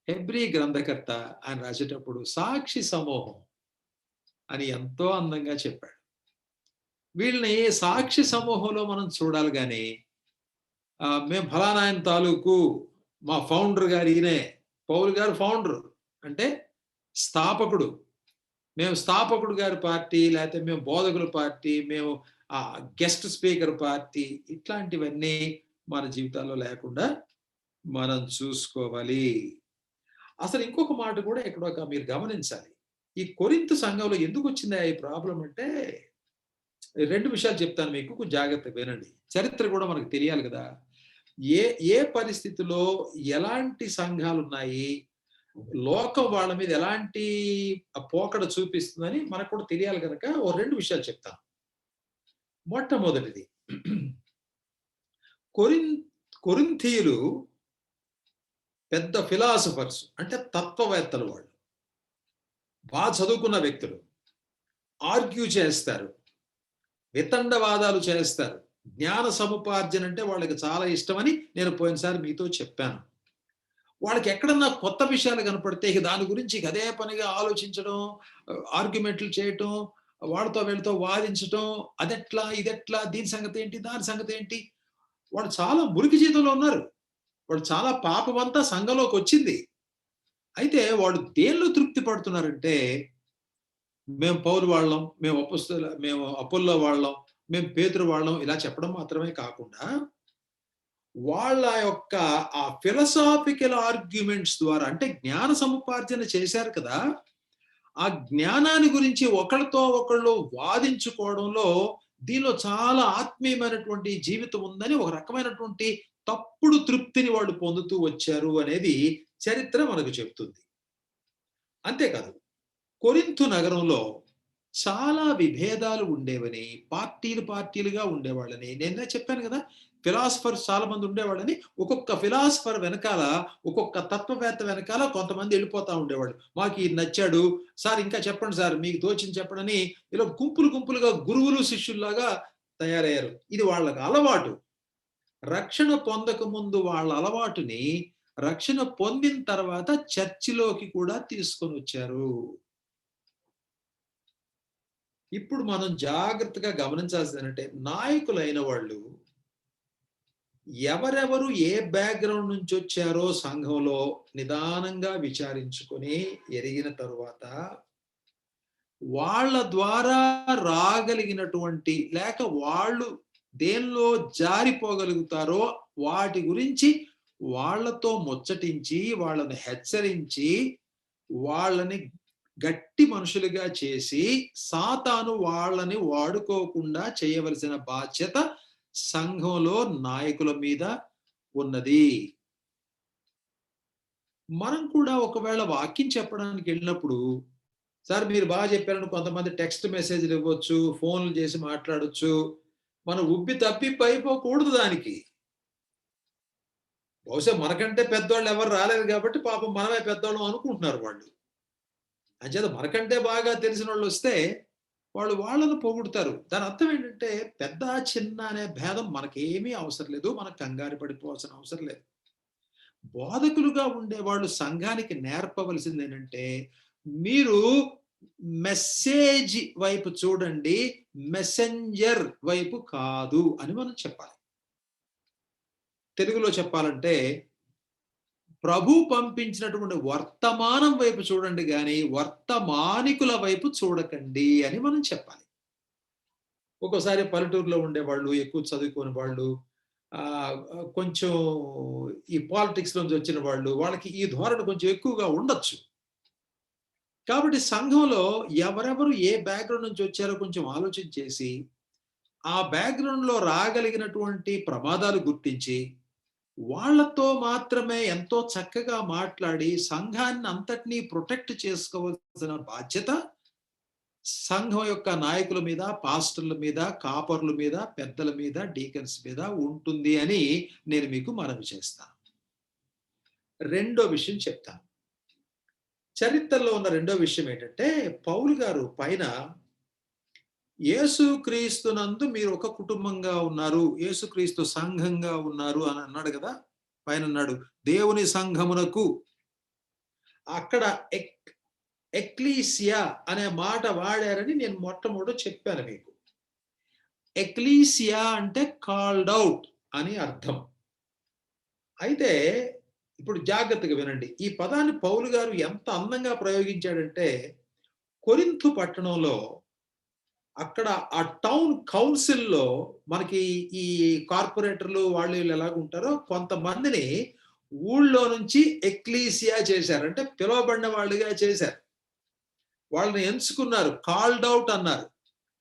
[SPEAKER 1] హెబ్రీ గ్రంథకర్త ఆయన రాసేటప్పుడు సాక్షి సమూహం అని ఎంతో అందంగా చెప్పాడు. వీళ్ళని సాక్షి సమూహంలో మనం చూడాలి గాని, మేము ఫలానా ఆయన తాలూకు మా ఫౌండర్ గారు ఈయనే. పౌలు గారు ఫౌండర్ అంటే స్థాపకుడు. మేము స్థాపకుడు గారి పార్టీ, లేకపోతే మేము బోధకుల పార్టీ, మేము గెస్ట్ స్పీకర్ పార్టీ, ఇట్లాంటివన్నీ మన జీవితాల్లో లేకుండా మనం చూసుకోవాలి. అసలు ఇంకొక మాట కూడా ఇక్కడ మీరు గమనించాలి. ఈ కొరింథు సంఘంలో ఎందుకొచ్చిందా ఈ ప్రాబ్లమ్ అంటే, 2 విషయాలు చెప్తాను మీకు. కొంచెం జాగ్రత్తగా వినండి. చరిత్ర కూడా మనకు తెలియాలి కదా! ఏ ఏ పరిస్థితిలో ఎలాంటి సంఘాలున్నాయి, లోకం వాళ్ళ మీద ఎలాంటి పోకడ చూపిస్తుందని మనకు కూడా తెలియాలి గనక ఓ 2 విషయాలు చెప్తాను. మొట్టమొదటిది, కొరింథీయులు పెద్ద ఫిలాసఫర్స్ అంటే తత్వవేత్తలు వాళ్ళు. చదువుకున్న వ్యక్తులు. ఆర్గ్యూ చేస్తారు. వితండవాదాలు చేస్తారు. జ్ఞాన సముపార్జన అంటే వాళ్ళకి చాలా ఇష్టమని నేను పోయినసారి మీతో చెప్పాను. వాళ్ళకి ఎక్కడన్నా కొత్త విషయాలు కనపడితే ఇక దాని గురించి ఇక అదే పనిగా ఆలోచించడం, ఆర్గ్యుమెంట్లు చేయటం, వాళ్ళతో వీళ్ళతో వాదించటం, అదెట్లా, ఇదెట్లా, దీని సంగతేంటి, దాని సంగతేంటి? వాళ్ళు చాలా మురికి జీవితంలో ఉన్నారు. వాళ్ళు చాలా పాపమంతా సంఘంలోకొచ్చింది. అయితే వాళ్ళు దేనిలో తృప్తి పడుతున్నారంటే, మేము పౌలు వాళ్ళం, మేము అపొల్లో వాళ్ళం, మేము పేతురు వాళ్ళం ఇలా చెప్పడం మాత్రమే కాకుండా, వాళ్ళ యొక్క ఆ ఫిలసాఫికల్ ఆర్గ్యుమెంట్స్ ద్వారా అంటే జ్ఞాన సముపార్జన చేశారు కదా! ఆ జ్ఞానాన్ని గురించి ఒకళ్ళతో ఒకళ్ళు వాదించుకోవడంలో దీనిలో చాలా ఆత్మీయమైనటువంటి జీవితం ఉందని ఒక రకమైనటువంటి తప్పుడు తృప్తిని వాళ్ళు పొందుతూ వచ్చారు అనేది చరిత్ర మనకు చెప్తుంది. అంతేకాదు, కొరింథు నగరంలో చాలా విభేదాలు ఉండేవని, పార్టీలుగా ఉండేవాళ్ళని. నేనే చెప్పాను కదా! ఫిలాసఫర్స్ చాలా మంది ఉండేవాళ్ళని, ఒక్కొక్క ఫిలాసఫర్ వెనకాల, ఒక్కొక్క తత్వవేత్త వెనకాల కొంతమంది వెళ్ళిపోతా ఉండేవాళ్ళు. మాకు ఈయన నచ్చాడు. సార్ ఇంకా చెప్పండి సార్. మీకు తోచింది చెప్పండని ఇలా గుంపులు గుంపులుగా గురువులు, శిష్యుల్లాగా తయారయ్యారు. ఇది వాళ్ళకి అలవాటు. రక్షణ పొందక ముందు వాళ్ళ అలవాటుని రక్షణ పొందిన తర్వాత చర్చిలోకి కూడా తీసుకొనొచ్చారు. ఇప్పుడు మనం జాగ్రత్తగా గమనించాల్సిందేంటంటే నాయకులైన వాళ్ళు ఎవరెవరు ఏ బ్యాక్‌గ్రౌండ్ నుంచొచ్చారో సంఘంలో నిదానంగా విచారించుకొని ఎరిగిన తరువాత, వాళ్ళ ద్వారా రాగలిగినటువంటి లేక వాళ్ళు దేనిలో జారిపోగలుగుతారో వాటి గురించి వాళ్ళతో ముచ్చటించి, వాళ్ళని హెచ్చరించి, వాళ్ళని గట్టి మనుషులుగా చేసి, సాతాను వాళ్ళని వాడుకోకుండా చేయవలసిన బాధ్యత సంఘంలో నాయకుల మీద ఉన్నది. మనం కూడా ఒకవేళ వాక్యం చెప్పడానికెళ్ళినప్పుడు, సార్ మీరు చెప్పారని కొంతమంది టెక్స్ట్ మెసేజ్‌లు ఇవ్వచ్చు, ఫోన్‌లు చేసి మాట్లాడొచ్చు. మనం ఉబ్బి తబ్బిబ్బయిపోకూడదు దానికి. బహుశా మనకంటే పెద్దోళ్ళు ఎవరు రాలేదు గాబట్టి పాపం మనమే పెద్దోళ్ళం అనుకుంటున్నారు వాళ్ళు. అంచేత మనకంటే బాగా తెలిసినోళ్ళొస్తే వాళ్ళు వాళ్ళని పొగుడుతారు. దాని అర్థం ఏంటంటే పెద్ద, చిన్న అనే భేదం మనకేమీ అవసరం లేదు. మనం కంగారు పడిపోవాల్సిన అవసరం లేదు. బోధకులుగా ఉండేవాళ్ళు సంఘానికి నేర్పవలసిందేంటంటే, మీరు మెసేజ్ వైపు చూడండి. మెసెంజర్ వైపు కాదు అని మనం చెప్పాలి. తెలుగులో చెప్పాలంటే, ప్రభు పంపించినటువంటి వర్తమానం వైపు చూడండి గానీ, వర్తమానికుల వైపు చూడకండి అని మనం చెప్పాలి. ఒక్కోసారి పల్లెటూరులో ఉండేవాళ్ళు, ఎక్కువ చదువుకోని వాళ్ళు, కొంచెం ఈ పాలిటిక్స్‌లోంచి వచ్చిన వాళ్ళు, వాళ్ళకి ఈ ధోరణి కొంచెం ఎక్కువగా ఉండొచ్చు. కాబట్టి సంఘంలో ఎవరెవరు ఏ బ్యాక్‌గ్రౌండ్ నుంచి వచ్చారో కొంచెం ఆలోచన చేసి, ఆ బ్యాక్‌గ్రౌండ్‌లో రాగలిగినటువంటి ప్రమాదాలు గుర్తించి, వాళ్ళతో మాత్రమే ఎంతో చక్కగా మాట్లాడి సంఘాన్ని అంతటిని ప్రొటెక్ట్ చేసుకోవాల్సిన బాధ్యత సంఘం యొక్క నాయకుల మీద, పాస్టర్‌ల మీద, కాపరుల మీద, పెద్దల మీద, డీకన్స్ మీద ఉంటుంది అని నేను మీకు మనవి చేస్తాను. రెండో విషయం చెప్తాను. చరిత్రలో ఉన్న రెండో విషయం ఏంటంటే, పౌలు గారు పైన యేసుక్రీస్తునందు మీరు ఒక కుటుంబంగా ఉన్నారు. యేసుక్రీస్తు సంఘంగా ఉన్నారు అని అన్నాడు గదా! పైనన్నాడు. దేవుని సంఘమునకు అక్కడ ఎక్లీసియా అనే మాట వాడారని నేను మొట్టమొదట చెప్పాను మీకు. ఎక్లీసియా అంటే కాల్డ్ ఔట్ అని అర్థం. అయితే ఇప్పుడు జాగ్రత్తగా వినండి. ఈ పదాన్ని పౌలు గారు ఎంత అందంగా ప్రయోగించాడంటే, కొరింథు పట్టణంలో అక్కడ ఆ టౌన్ కౌన్సిల్‌లో మనకి ఈ కార్పొరేటర్‌లు వాళ్ళు వీళ్ళు ఎలాగుంటారో కొంతమందిని ఊళ్ళో నుంచి ఎక్లీసియా చేశారు. అంటే పిలువబడిన వాళ్ళుగా చేశారు. వాళ్ళని ఎంచుకున్నారు. కాల్డ్ ఔట్ అన్నారు.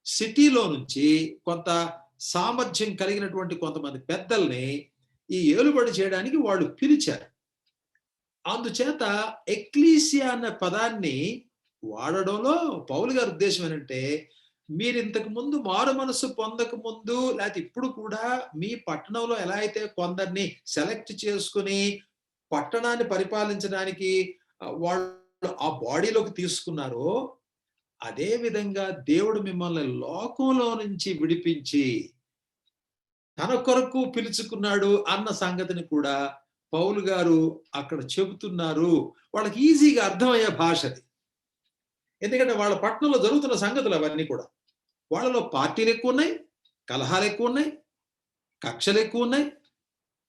[SPEAKER 1] సిటీలో నుంచి కొంత సామర్థ్యం కలిగినటువంటి కొంతమంది పెద్దల్ని ఈ ఏలుబడి చేయడానికి వాళ్ళు పిలిచారు. అందుచేత ఎక్లీసియా అన్న పదాన్ని వాడడంలో పౌలు గారి ఉద్దేశ్యం ఏంటంటే, మీరింతకు ముందు మారు మనస్సు పొందక ముందు లేతే ఇప్పుడు కూడా మీ పట్టణంలో ఎలా అయితే కొందరిని సెలెక్ట్ చేసుకొని పట్టణాన్ని పరిపాలించడానికి వాళ్ళు ఆ బాడీలోకి తీసుకున్నారో, అదే విధంగా దేవుడు మిమ్మల్ని లోకంలో నుంచి విడిపించి తన కొరకు పిలుచుకున్నాడు అన్న సంగతిని కూడా పౌలు గారు అక్కడ చెబుతున్నారు. వాళ్ళకి ఈజీగా అర్థమయ్యే భాష అది. ఎందుకంటే వాళ్ళ పట్టణంలో జరుగుతున్న సంగతులు అవన్నీ కూడా. వాళ్ళలో పార్టీలెక్కువున్నాయి, కలహాలెక్కువున్నాయి, కక్షలెక్కువున్నాయి.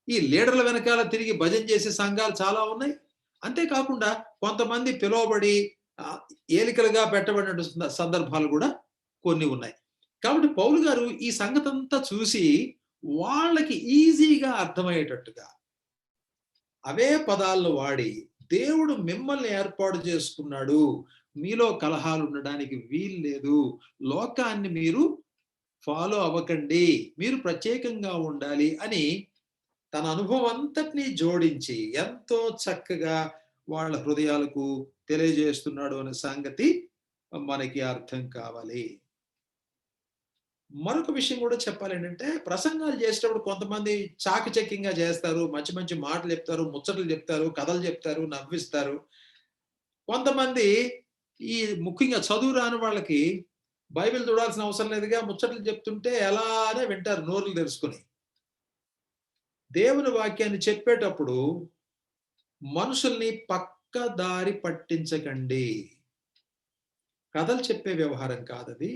[SPEAKER 1] ఈ లీడర్ల వెనకాల తిరిగి భజన చేసే సంఘాలు చాలా ఉన్నాయి. అంతే కాకుండా కొంతమంది పిలువబడి ఆహ్, ఏలికలుగా పెట్టబడిన సందర్భాలు గూడా కొన్ని ఉన్నాయి. కాబట్టి పౌలు గారు ఈ సంగతంతా చూసి వాళ్ళకి ఈజీగా అర్థమయ్యేటట్టుగా అవే పదాలను వాడి దేవుడు మిమ్మల్ని ఏర్పాటు చేసుకున్నాడు. మీలో కలహాలు ఉండడానికి వీల్లేదు. లోకాన్ని మీరు ఫాలో అవ్వకండి. మీరు ప్రత్యేకంగా ఉండాలి అని తన అనుభవం అంతటిని జోడించి ఎంతో చక్కగా వాళ్ళ హృదయాలకు తెలియజేస్తున్నాడు అనే సంగతి మనకి అర్థం కావాలి. మరొక విషయం కూడా చెప్పాలి ఏంటంటే, ప్రసంగాలు చేసేటప్పుడు కొంతమంది చాకచక్యంగా చేస్తారు. మంచి మంచి మాటలు చెప్తారు, ముచ్చట్లు చెప్తారు, కథలు చెప్తారు, నవ్విస్తారు. కొంతమంది ఈ ముఖ్యంగా చదువు రాని వాళ్ళకి బైబిల్ చూడాల్సిన అవసరం లేదుగా, ముచ్చట్లు చెప్తుంటే అలానే వింటారు నోర్లు తెరుచుకొని. దేవుని వాక్యాన్ని చెప్పేటప్పుడు మనుషుల్ని పక్క దారి పట్టించకండి. కథలు చెప్పే వ్యవహారం కాదది.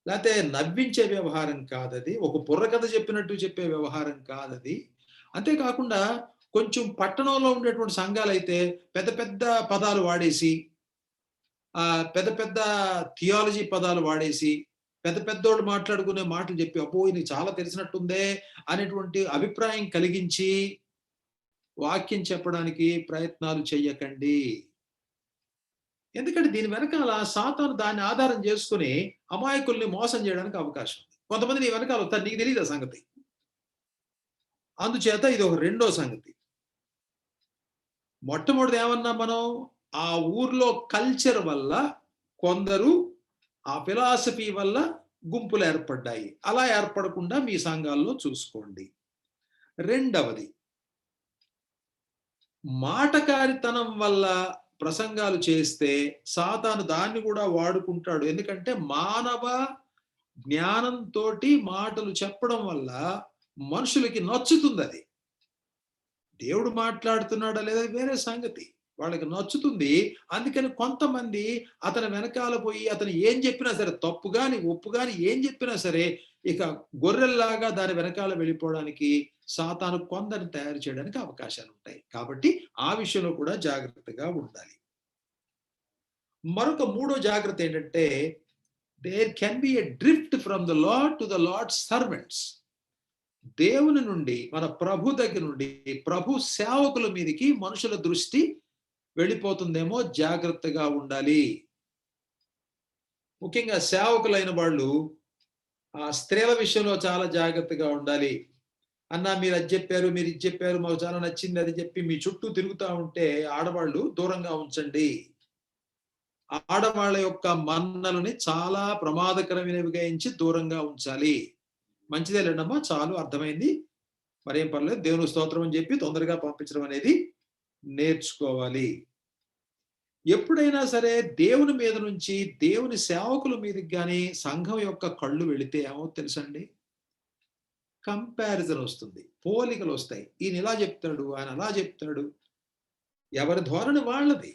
[SPEAKER 1] లేతే నవ్వించే వ్యవహారం కాదది. ఒక బుర్రకథ చెప్పినట్టు చెప్పే వ్యవహారం కాదది. అంతే కాకుండా కొంచెం పట్టణంలో ఉండేటువంటి సంఘాలైతే పెద్ద పెద్ద పదాలు వాడేసి, పెద్ద పెద్ద థియాలజీ పదాలు వాడేసి, పెద్ద పెద్దోళ్ళు మాట్లాడుకునే మాటలు చెప్పి, అబ్బో! ఈయనకి చాలా తెలిసినట్టుందే అనేటువంటి అభిప్రాయం కలిగించి, వాక్యం చెప్పడానికి ప్రయత్నాలు చెయ్యకండి. ఎందుకంటే దీని వెనకాల సాతాను దాన్ని ఆధారం చేసుకొని అమాయకుల్ని మోసం చేయడానికి అవకాశం ఉంది. కొంతమంది నీ వెనకాల వస్తారు. నీకు తెలీదు ఆ సంగతి. అందుచేత ఇది ఒక రెండో సంగతి. మొట్టమొదటిది ఏమన్నాం మనం? ఆ ఊర్లో కల్చర్ వల్ల కొందరు ఆ ఫిలాసఫీ వల్ల గుంపులు ఏర్పడ్డాయి. అలా ఏర్పడకుండా మీ సంఘాల్లో చూసుకోండి. రెండవది, మాటకారితనం వల్ల ప్రసంగాలు చేస్తే సాతాను దాన్ని కూడా వాడుకుంటాడు. ఎందుకంటే మానవ జ్ఞానంతోటి మాటలు చెప్పడం వల్ల మనుషులకి నచ్చుతుందది. దేవుడు మాట్లాడుతున్నాడా లేదా వేరే సంగతి. వాళ్ళకి నచ్చుతుంది. అందుకని కొంతమంది అతని వెనకాల పోయి అతను ఏం చెప్పినా సరే, తప్పు గాని, ఒప్పు గాని ఏం చెప్పినా సరే, ఇక గొర్రెల్లాగా దాని వెనకాల వెళ్ళిపోవడానికి సాతాను కొందరిని తయారు చేయడానికి అవకాశాలుంటాయి. కాబట్టి ఆ విషయంలో కూడా జాగ్రత్తగా ఉండాలి. మరొక మూడో జాగ్రత్త ఏంటంటే, there can be a drift from the lord to the lord's servants. దేవుని నుండి, మన ప్రభు దగ్గర నుండి ప్రభు సేవకుల మీదకి మనుషుల దృష్టి వెళ్ళిపోతుందేమో, జాగ్రత్తగా ఉండాలి. ముఖ్యంగా సేవకులైన వాళ్ళు స్త్రీల విషయంలో చాలా జాగ్రత్తగా ఉండాలి. అన్నా మీరు అది చెప్పారు, మీరు ఇది చెప్పారు, మాకు చాలా నచ్చింది అది చెప్పి మీ చుట్టూ తిరుగుతా ఉంటే ఆడవాళ్ళు దూరంగా ఉంచండి. ఆడవాళ్ళ యొక్క మన్నలని చాలా ప్రమాదకరమైనవిగా ఎంచి దూరంగా ఉంచాలి. మంచిదే లేండమ్మా, చాలు అర్థమైంది, మరేం పర్లేదు, దేవుని స్తోత్రం అని చెప్పి తొందరగా పంపించడం అనేది నేర్చుకోవాలి. ఎప్పుడైనా సరే దేవుని మీద నుంచి దేవుని సేవకుల మీదకి గాని సంఘం యొక్క కళ్ళు వెళితే ఏమవుతుందో తెలుసండి? కంపారిజన్ వస్తుంది. పోలికలు వస్తాయి. ఈయన ఇలా చెప్తాడు, ఆయన అలా చెప్తాడు. ఎవరి ధోరణి వాళ్ళది.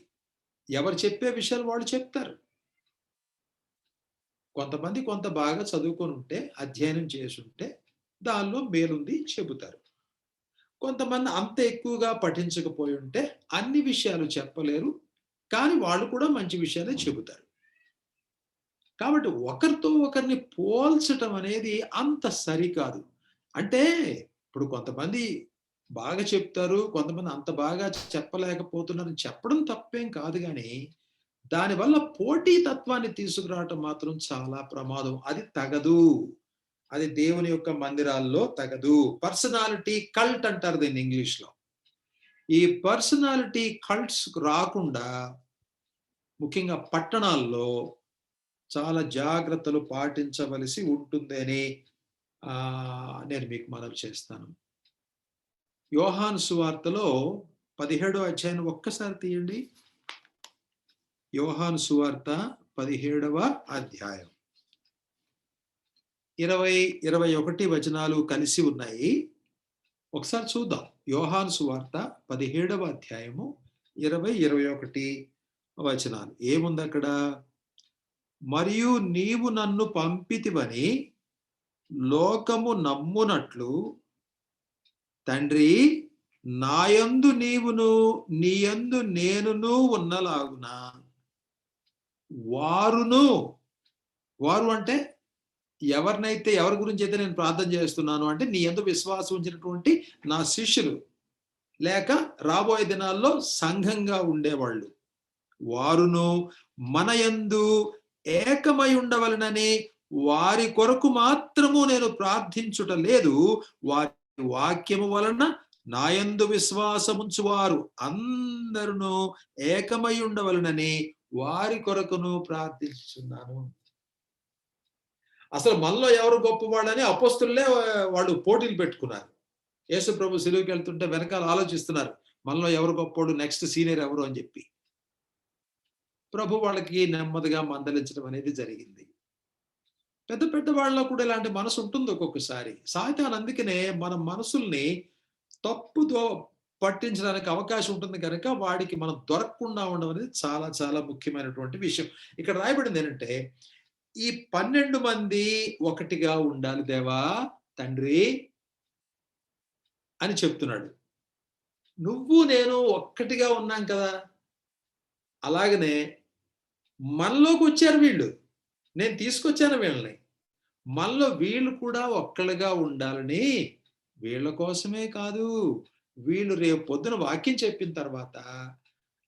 [SPEAKER 1] ఎవరు చెప్పే విషయాలు వాళ్ళు చెప్తారు. కొంతమంది కొంత బాగా చదువుకొని ఉంటే, అధ్యయనం చేసుంటే దానిలో మేలుంది చెబుతారు. కొంతమంది అంత ఎక్కువగా పఠించకపోయి ఉంటే అన్ని విషయాలు చెప్పలేరు. కానీ వాళ్ళు కూడా మంచి విషయాలే చెబుతారు. కాబట్టి ఒకరితో ఒకరిని పోల్చటం అనేది అంత సరికాదు. అంటే ఇప్పుడు కొంతమంది బాగా చెప్తారు, కొంతమంది అంత బాగా చెప్పలేకపోతున్నారని చెప్పడం తప్పేం కాదు గానీ, దానివల్ల పోటీ తత్వాన్ని తీసుకురావటం మాత్రం చాలా ప్రమాదం. అది తగదు. అది దేవుని యొక్క మందిరాల్లో తగదు. పర్సనాలిటీ కల్ట్ అంటారు దీన్ని ఇంగ్లీష్‌లో. ఈ పర్సనాలిటీ కల్ట్స్ రాకుండా ముఖ్యంగా పట్టణాల్లో చాలా జాగ్రత్తలు పాటించవలసి ఉంటుందని నేను మీకు మనవి చేస్తాను. యోహాను సువార్తలో 17వ అధ్యాయం ఒక్కసారి తీయండి. యోహాను సువార్త 17వ అధ్యాయం 20, 21 వచనాలు కలిసి ఉన్నాయి. ఒకసారి చూద్దాం. యోహాను సువార్త 17వ అధ్యాయము 20, 21 వచనాలు. ఏముందక్కడ? మరియు నీవు నన్ను పంపితివని లోకము నమ్మునట్లు తండ్రి, నాయందు నీవును నీయందు నేనును ఉన్నలాగున వారును, వారు అంటే ఎవరి గురించి అయితే నేను ప్రార్థన చేస్తున్నాను అంటే, నీ యందు విశ్వాసం ఉంచినటువంటి నా శిష్యులు, లేక రాబోయే దినాల్లో సంఘంగా ఉండేవాళ్ళు, వారును మన యందు ఏకమై ఉండవలనని వారి కొరకు మాత్రము నేను ప్రార్థించుట లేదు, వారి వాక్యము వలన నాయందు విశ్వాసముంచువారు అందరును ఏకమై ఉండవలనని వారి కొరకును ప్రార్థిస్తున్నాను. అసలు మనలో ఎవరు గొప్పవాడని అపోస్తులే వాళ్ళు పోటీలు పెట్టుకున్నారు. యేసు ప్రభు సిలువకి వెళ్తుంటే వెనకాల ఆలోచిస్తున్నారు. మనలో ఎవరు గొప్పోడు, నెక్స్ట్ సీనియర్ ఎవరు అని చెప్పి. ప్రభు వాళ్ళకి నెమ్మదిగా మందలించడం అనేది జరిగింది. పెద్ద పెద్ద వాళ్ళలో కూడా ఇలాంటి మనసు ఉంటుంది ఒక్కొక్కసారి. సాతాను అందుకనే మన మనసుల్ని తప్పుదో పట్టించడానికి అవకాశం ఉంటుంది కనుక వాడికి మనం దొరకకుండా ఉండడం అనేది చాలా చాలా ముఖ్యమైనటువంటి విషయం. ఇక్కడ రాయబడింది ఏంటంటే, ఈ 12 మంది ఒకటిగా ఉండాలి దేవా తండ్రి అని చెప్తున్నాడు. నువ్వు నేను ఒక్కటిగా ఉన్నాం కదా! అలాగనే మనలోకొచ్చారు వీళ్ళు. నేను తీసుకొచ్చాను వీళ్ళని. మనలో వీళ్ళు కూడా ఒక్కలుగా ఉండాలని, వీళ్ళ కోసమే కాదు, వీళ్ళు రేపు పొద్దున వాక్యం చెప్పిన తర్వాత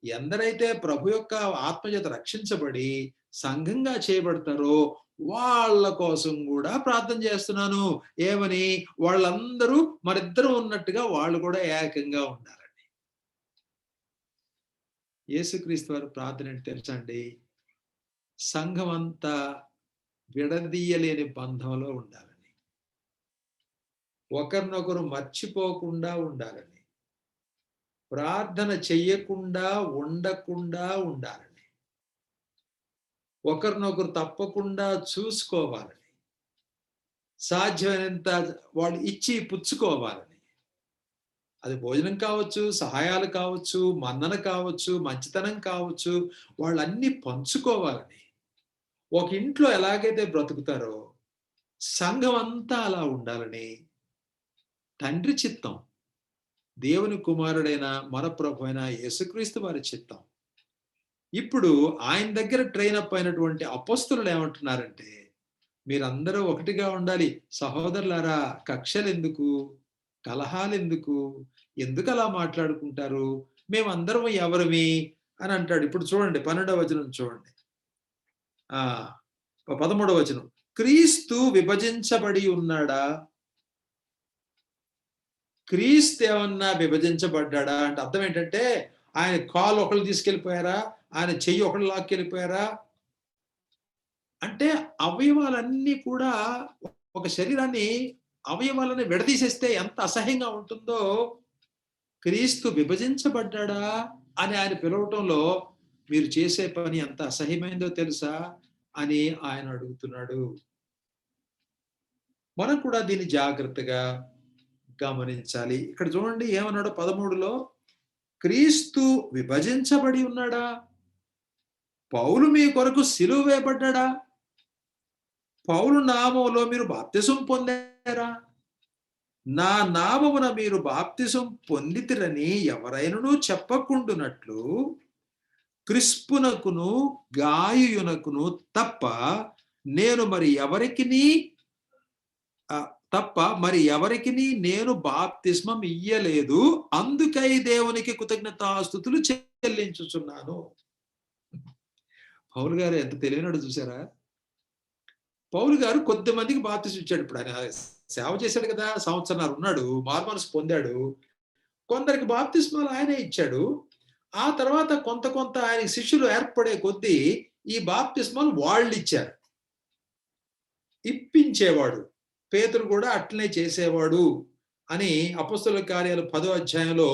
[SPEAKER 1] ఎందరైతే ప్రభు యొక్క ఆత్మచేత రక్షించబడి సంఘంగా చేయబడతారో వాళ్ళ కోసం కూడా ప్రార్థన చేస్తున్నాను. ఏమని? వాళ్ళందరూ మనిద్దరం ఉన్నట్టుగా వాళ్ళు కూడా ఏకంగా ఉండాలని. యేసుక్రీస్తు వారి ప్రార్థన ఏంటి తెలుసా అండి? సంఘం అంతా విడదీయలేని బంధంలో ఉండాలని, ఒకరినొకరు మర్చిపోకుండా ఉండాలని, ప్రార్థన చెయ్యకుండా ఉండకుండా ఉండాలని, ఒకరినొకరు తప్పకుండా చూసుకోవాలని, సాధ్యమైనంత వాళ్ళు ఇచ్చి పుచ్చుకోవాలని. అది భోజనం కావచ్చు, సహాయాలు కావచ్చు, మన్నన కావచ్చు, మంచితనం కావచ్చు, వాళ్ళన్నీ పంచుకోవాలని. ఒక ఇంట్లో ఎలాగైతే బ్రతుకుతారో సంఘం అంతా అలా ఉండాలని తండ్రి చిత్తం. దేవుని కుమారుడైన మన ప్రభు అయిన యేసుక్రీస్తు వారి చిత్తం. ఇప్పుడు ఆయన దగ్గర ట్రైన్ అప్ అయినటువంటి అపోస్తలులు ఏమంటున్నారంటే, మీరందరూ ఒకటిగా ఉండాలి. సహోదరులారా, కక్షలెందుకు? కలహాలెందుకు? ఎందుకు అలా మాట్లాడుకుంటారు? మేమందరం ఎవరిమి అని అంటాడు. ఇప్పుడు చూడండి 12వ వచనం చూడండి. 13వ వచనం. క్రీస్తు విభజించబడి ఉన్నాడా? క్రీస్తు ఏమన్నా విభజించబడ్డాడా అంటే అర్థం ఏంటంటే, ఆయన కాలు ఒకళ్ళు తీసుకెళ్ళిపోయారా? ఆయన చెయ్యి ఒకళ్ళు లాక్కెళ్ళిపోయారా? అంటే అవయవాలన్నీ కూడా ఒక శరీరాన్ని అవయవాలని విడదీసేస్తే ఎంత అసహ్యంగా ఉంటుందో, క్రీస్తు విభజించబడ్డాడా అని ఆయన పిలవటంలో మీరు చేసే పని ఎంత అసహ్యమైందో తెలుసా అని ఆయన అడుగుతున్నాడు. మనం కూడా దీన్ని జాగ్రత్తగా గమనించాలి. ఇక్కడ చూడండి ఏమన్నాడు 13లో, క్రీస్తు విభజించబడి ఉన్నాడా? పౌలు మీ కొరకు సిలువ వేయబడ్డాడా? పౌలు నామములో మీరు బాప్తిసం పొందారా? నా నామమున మీరు బాప్తిసం పొందితిరని ఎవరైనను చెప్పకుండునట్లు క్రిస్పునకును గాయుయునకును తప్ప నేను మరి ఎవరికిని నేను బాప్తిస్మం ఇయ్యలేదు. అందుకై దేవునికి కృతజ్ఞతాస్తుతులు చెల్లించుచున్నాను. పౌలు గారు ఎంత తెలియనాడు చూసారా? పౌలు గారు కొద్ది మందికి బాప్తిసం ఇచ్చాడు. ఇప్పుడు ఆయన సేవ చేశాడు కదా, సంవత్సరాలు ఉన్నాడు, మారుమనసు పొందాడు. కొందరికి బాప్తిస్మాలు ఆయనే ఇచ్చాడు. ఆ తర్వాత కొంత ఆయన శిష్యులు ఏర్పడే కొద్దీ ఈ బాప్తిస్మాలు వాళ్ళు ఇచ్చారు. ఇప్పించేవాడు. పేతురు కూడా అట్లనే చేసేవాడు అని అపొస్తలుల కార్యాలు 10వ అధ్యాయంలో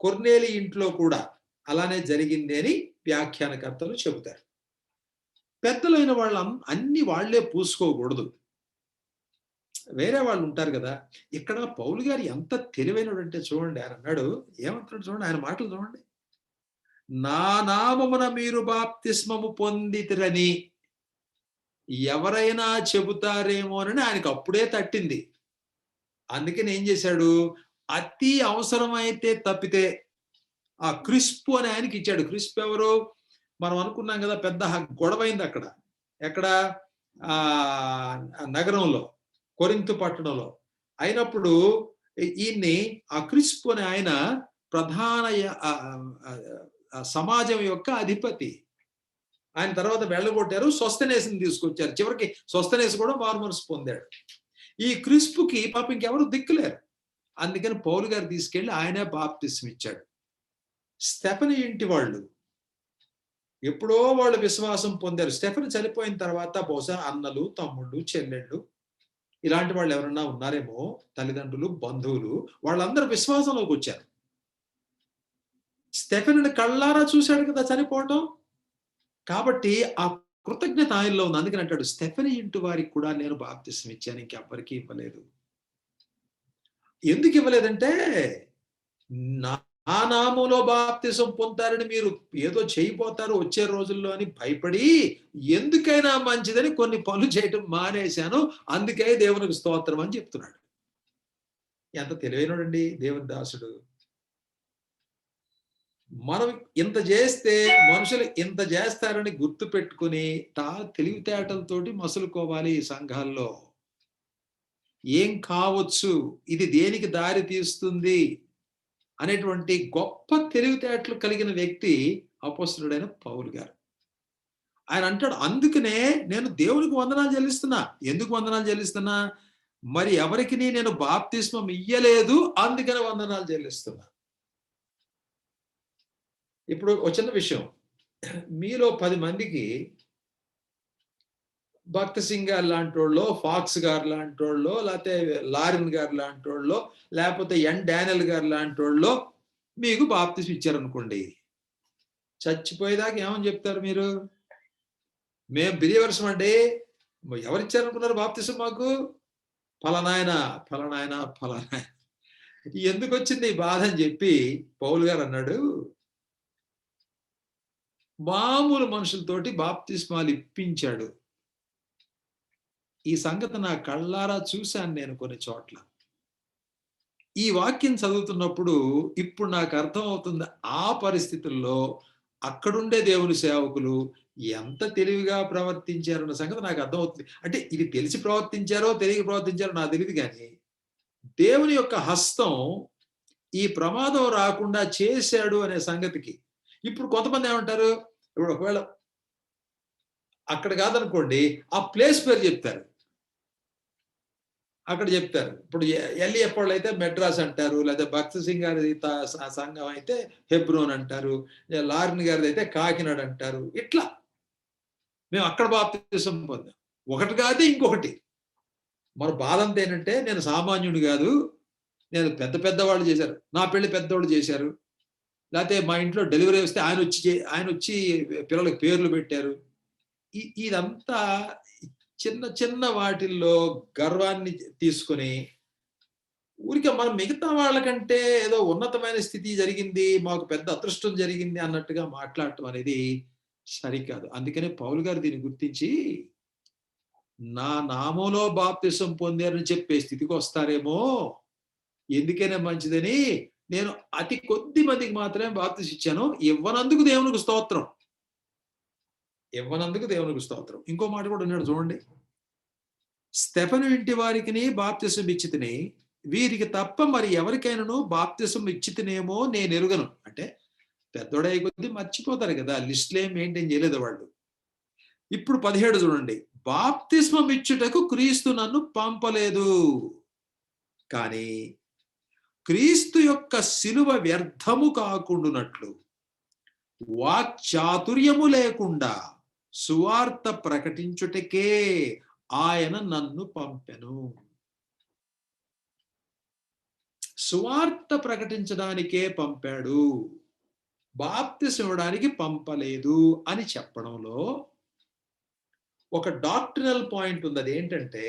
[SPEAKER 1] కొర్నేలి ఇంట్లో కూడా అలానే జరిగింది అని వ్యాఖ్యానకర్తలు చెబుతారు. పెద్దలైన వాళ్ళ అన్ని వాళ్లే పూసుకోకూడదు. వేరే వాళ్ళు ఉంటారు కదా. ఇక్కడ పౌలు గారు ఎంత తెలివైనడంటే చూడండి, ఆయన అన్నాడు, ఏమంటాడు చూడండి, ఆయన మాటలు చూడండి. నా నామమున మీరు బాప్తిస్మము పొందితిరని ఎవరైనా చెబుతారేమోనని ఆయనకు అప్పుడే తట్టింది. అందుకని ఏం చేశాడు, అతి అవసరమైతే తప్పితే ఆ క్రిస్పు అని ఆయనకి ఇచ్చాడు. క్రిస్పు ఎవరు? మనం అనుకున్నాం కదా, పెద్ద గొడవైంది అక్కడ. ఎక్కడ? నగరంలో, కొరింథు పట్టణంలో. అయినప్పుడు ఈయన్ని ఆ క్రిస్పు అని ఆయన ప్రధాన సమాజం యొక్క అధిపతి. ఆయన తర్వాత వెళ్ళగొట్టారు, సొస్తనేసిని తీసుకొచ్చారు. చివరికి సొస్తనేసి కూడా మారుమనసు పొందాడు. ఈ క్రిస్పుకి పాపం ఇంకెవరు దిక్కులేరు. అందుకని పౌలు గారు తీసుకెళ్లి ఆయనే బాప్తిస్మం ఇచ్చాడు. స్టెఫనీ ఇంటి వాళ్ళు ఎప్పుడో వాళ్ళు విశ్వాసం పొందారు. స్టెఫెను చనిపోయిన తర్వాత బహుశా అన్నలు, తమ్ముళ్ళు, చెల్లెళ్ళు ఇలాంటి వాళ్ళు ఎవరన్నా ఉన్నారేమో, తల్లిదండ్రులు, బంధువులు వాళ్ళందరూ విశ్వాసంలోకొచ్చారు. స్టెఫెనుని కళ్ళారా చూసాడు కదా చనిపోవటం. కాబట్టి ఆ కృతజ్ఞత ఆయనలో ఉంది. అందుకని అంటాడు, స్టెఫెను ఇంటి వారికి కూడా నేను బాప్తిస్మం ఇచ్చాను. ఇంకెవ్వరికీ ఇవ్వలేదు. ఎందుకు ఇవ్వలేదంటే, నా నామములో బాప్తిసం పొందుతారని మీరు ఏదో చేయబోతారు వచ్చే రోజుల్లో అని భయపడి, ఎందుకైనా మంచిదని కొన్ని పనులు చేయటం మానేశాను. అందుకే దేవునికి స్తోత్రం అని చెప్తున్నాడు. ఎంత తెలివైనోడండి దేవుని దాసుడు. మనం ఇంత చేస్తే మనుషులు ఇంత చేస్తారని గుర్తుపెట్టుకొని తెలివితేటలతోటి మసులుకోవాలి ఈ సంఘాల్లో. ఏం కావచ్చు, ఇది దేనికి దారి తీస్తుంది అనేటువంటి గొప్ప తెలివితేటలు కలిగిన వ్యక్తి అపోస్తలుడైన పౌలు గారు. ఆయన అంటాడు, అందుకనే నేను దేవునికి వందనాలు చెల్లిస్తున్నా. ఎందుకు వందనాలు చెల్లిస్తున్నా? మరి ఎవరికిని నేను బాప్తిస్మం ఇయ్యలేదు, అందుకని వందనాలు చెల్లిస్తున్నా. ఇప్పుడు ఒక చిన్న విషయం. మీలో 10 మందికి భక్త సింగ్ గారు లాంటోళ్ళో, ఫాక్స్ గారు లాంటోళ్ళో, లేతే లారెన్ గారు లాంటోళ్ళో, లేపోతే ఎన్ డానియల్ గారు లాంటోళ్ళో మీకు బాప్తిసం ఇచ్చారనుకోండి. చచ్చిపోయేదాకా ఏమని చెప్తారు మీరు? మేము బిలీవర్స్ అండి. ఎవరిచ్చారనుకున్నారు బాప్తిసం మాకు? ఫలానాయన, ఫలానాయన, ఫలానాయన. ఎందుకొచ్చింది ఈ బాధ అని చెప్పి పౌలు గారు అన్నాడు, మామూలు మనుషులతోటి బాప్తిస్మాలు ఇప్పించాడు. ఈ సంగతి నా కళ్ళారా చూశాను నేను కొన్ని చోట్ల. ఈ వాక్యం చదువుతున్నప్పుడు ఇప్పుడు నాకు అర్థమవుతుంది ఆ పరిస్థితుల్లో అక్కడుండే దేవుని సేవకులు ఎంత తెలివిగా ప్రవర్తించారన్న సంగతి నాకు అర్థమవుతుంది. అంటే ఇది తెలిసి ప్రవర్తించారో, తెలియక ప్రవర్తించారో నాకు తెలియదు గాని, దేవుని యొక్క హస్తం ఈ ప్రమాదం రాకుండా చేశాడు అనే సంగతికి. ఇప్పుడు కొంతమంది ఏమంటారు, ఇప్పుడు ఒకవేళ అక్కడ కాదనుకోండి, ఆ ప్లేస్ పేరు చెప్తారు. అక్కడ చెప్తారు. ఇప్పుడు ఎల్ఈఎఫ్ వాళ్ళైతే మెడ్రాస్ అంటారు. లేదా భక్త సింగ్ గారి సంఘం అయితే హెబ్రోన్ అంటారు. లారెన్ గారిది అయితే కాకినాడ అంటారు. ఇట్లా మేము అక్కడ బాప్తిసం పొందాం. ఒకటి కాదు ఇంకొకటి. మన బాధ అంతా ఏంటంటే, నేను సామాన్యుడు కాదు. నేను పెద్ద పెద్ద వాళ్ళు చేశారు. నా పెళ్లి పెద్దోళ్ళు చేశారు. లేకపోతే మా ఇంట్లో డెలివరీ వస్తే ఆయన వచ్చి పిల్లలకి పేర్లు పెట్టారు. ఇదంతా చిన్న చిన్న వాటిల్లో గర్వాన్ని తీసుకొని ఊరికే మనం మిగతా వాళ్ళకంటే ఏదో ఉన్నతమైన స్థితి జరిగింది, మాకు పెద్ద అదృష్టం జరిగింది అన్నట్టుగా మాట్లాడటం అనేది సరికాదు. అందుకనే పౌలు గారు దీన్ని గుర్తించి, నా నామంలో బాప్తిసం పొందారని చెప్పే స్థితికి వస్తారేమో, ఎందుకైనా మంచిదని నేను అతి కొద్ది మందికి మాత్రమే బాప్తిసం ఇచ్చాను. ఇవ్వనందుకు దేవునికి స్తోత్రం. ఇవ్వనందుకు దేవునికి స్తోత్రం. ఇంకో మాట కూడా ఉన్నాడు చూడండి. స్టెఫెను ఇంటి వారికిని బాప్తిసం ఇచ్చితిని, వీరికి తప్ప మరి ఎవరికైనాను బాప్తిసం ఇచ్చితినేమో నేను ఎరుగను. అంటే పెద్దోడయ్యే కొద్దీ మర్చిపోతారు కదా, లిస్టులు ఏం మెయింటైన్ చేయలేదు వాళ్ళు. ఇప్పుడు 17 చూడండి. బాప్తిస్మం ఇచ్చుటకు క్రీస్తు నన్ను పంపలేదు, కానీ క్రీస్తు యొక్క శిలువ వ్యర్థము కాకుండునట్లు వాక్చాతుర్యము లేకుండా సువార్త ప్రకటించుటకే ఆయన నన్ను పంపెను. సువార్త ప్రకటించడానికే పంపాడు, బాప్తిసం ఇవ్వడానికి పంపలేదు అని చెప్పడంలో ఒక డాక్ట్రినల్ పాయింట్ ఉంది. అదేంటంటే,